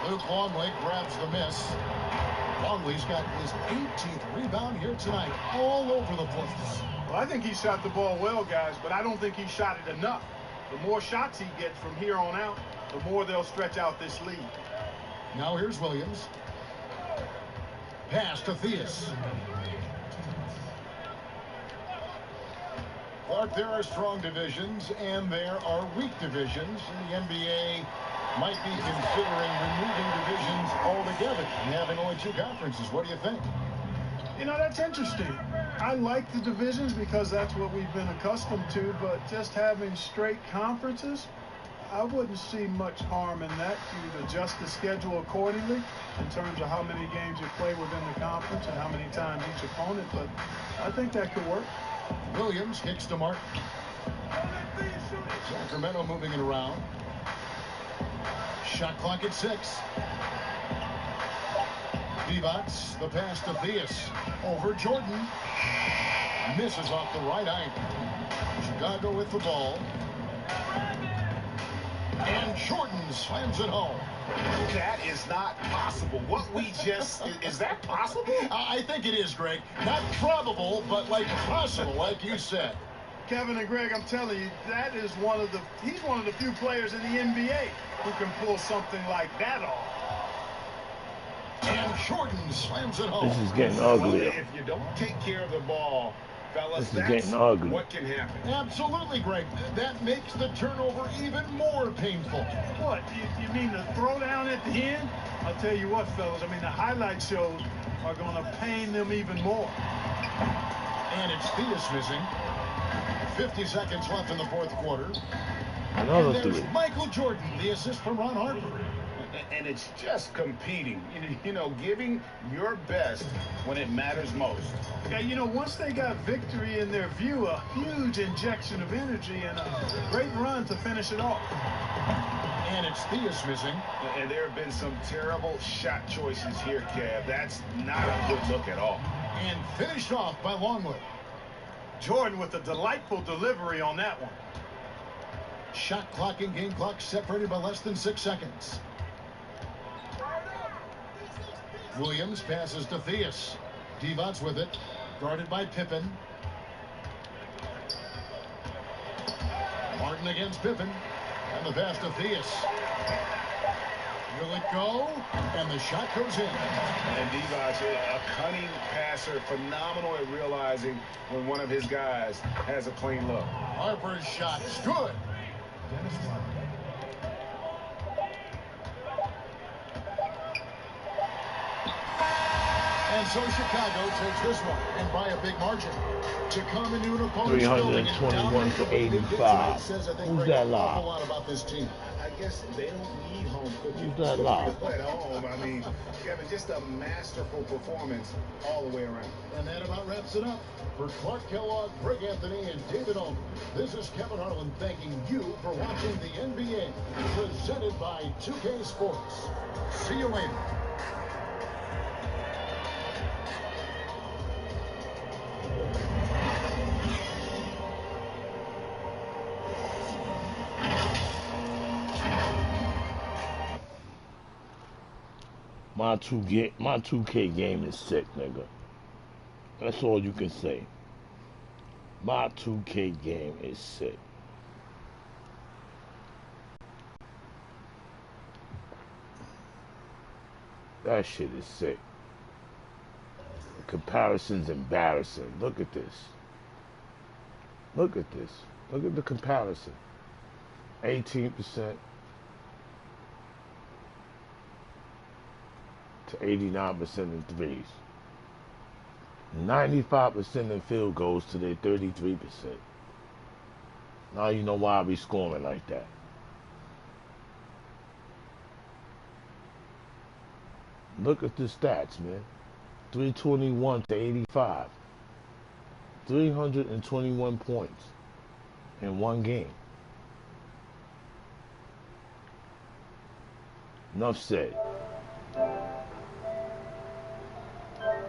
[SPEAKER 4] Luke Longley grabs the miss. Longley's got his 18th rebound here tonight, all over the place.
[SPEAKER 5] Well, I think he shot the ball well, guys, but I don't think he shot it enough. The more shots he gets from here on out, the more they'll stretch out this lead.
[SPEAKER 4] Now here's Williams. Pass to Theus. Clark, there are strong divisions and there are weak divisions. The NBA might be considering removing divisions altogether and having only two conferences. What do you think?
[SPEAKER 5] You know, that's interesting. I like the divisions because that's what we've been accustomed to, but just having straight conferences, I wouldn't see much harm in that. You'd adjust the schedule accordingly in terms of how many games you play within the conference and how many times each opponent, but I think that could work.
[SPEAKER 4] Williams kicks to Martin. Sacramento moving it around. Shot clock at 6. Divac, the pass to Theus. Over Jordan. Misses off the right ankle. Chicago with the ball. And Jordan slams it home.
[SPEAKER 7] That is not possible. What we just, is that possible?
[SPEAKER 4] I think it is, Greg. Not probable, but like possible, like you said.
[SPEAKER 5] Kevin and Greg, I'm telling you, that is he's one of the few players in the NBA who can pull something like that off.
[SPEAKER 4] And Jordan slams it home.
[SPEAKER 6] This is getting uglier.
[SPEAKER 7] If you don't take care of the ball, fellas,
[SPEAKER 6] This is getting ugly.
[SPEAKER 7] what can happen.
[SPEAKER 4] Absolutely, Greg. That makes the turnover even more painful.
[SPEAKER 5] What, you mean the throwdown at the end? I'll tell you what, fellas, I mean, the highlight shows are going to pain them even more.
[SPEAKER 4] And it's Theus missing. 50 seconds left in the fourth quarter.
[SPEAKER 6] Another
[SPEAKER 4] and there's
[SPEAKER 6] three.
[SPEAKER 4] Michael Jordan, the assist from Ron Harper.
[SPEAKER 7] And it's just competing, you know, giving your best when it matters most.
[SPEAKER 5] Yeah, you know, once they got victory in their view, a huge injection of energy and a great run to finish it off.
[SPEAKER 4] And it's Theus missing.
[SPEAKER 7] And there have been some terrible shot choices here, Kev. That's not a good look at all.
[SPEAKER 4] And finished off by Longley.
[SPEAKER 5] Jordan with a delightful delivery on that one.
[SPEAKER 4] Shot clock and game clock separated by less than 6 seconds. Williams passes to Theus. Divac with it. Guarded by Pippen. Martin against Pippen. And the pass to Theus. Will it go? And the shot goes in.
[SPEAKER 7] And Divac, a cunning passer, phenomenal at realizing when one of his guys has a clean look.
[SPEAKER 4] Harper's shot is good. And so Chicago takes this one, and by a big margin. To come into an opponent's
[SPEAKER 6] 321 to 85. Who's that live?
[SPEAKER 4] A lot about this team.
[SPEAKER 7] I guess they don't need home cooking.
[SPEAKER 6] Who's that live?
[SPEAKER 7] At home, I mean, Kevin, just a masterful performance all the way around.
[SPEAKER 4] And that about wraps it up. For Clark Kellogg, Greg Anthony, and David Ullman, this is Kevin Harlan thanking you for watching the NBA, presented by 2K Sports. See you later.
[SPEAKER 6] My 2K game is sick, nigga. That's all you can say. My 2K game is sick. That shit is sick. The comparison's embarrassing. Look at this. Look at this. Look at the comparison. 18% to 89% in threes. 95% in field goals to their 33%. Now you know why I be scoring like that. Look at the stats, man. 321 to 85. 321 points in one game. Enough said.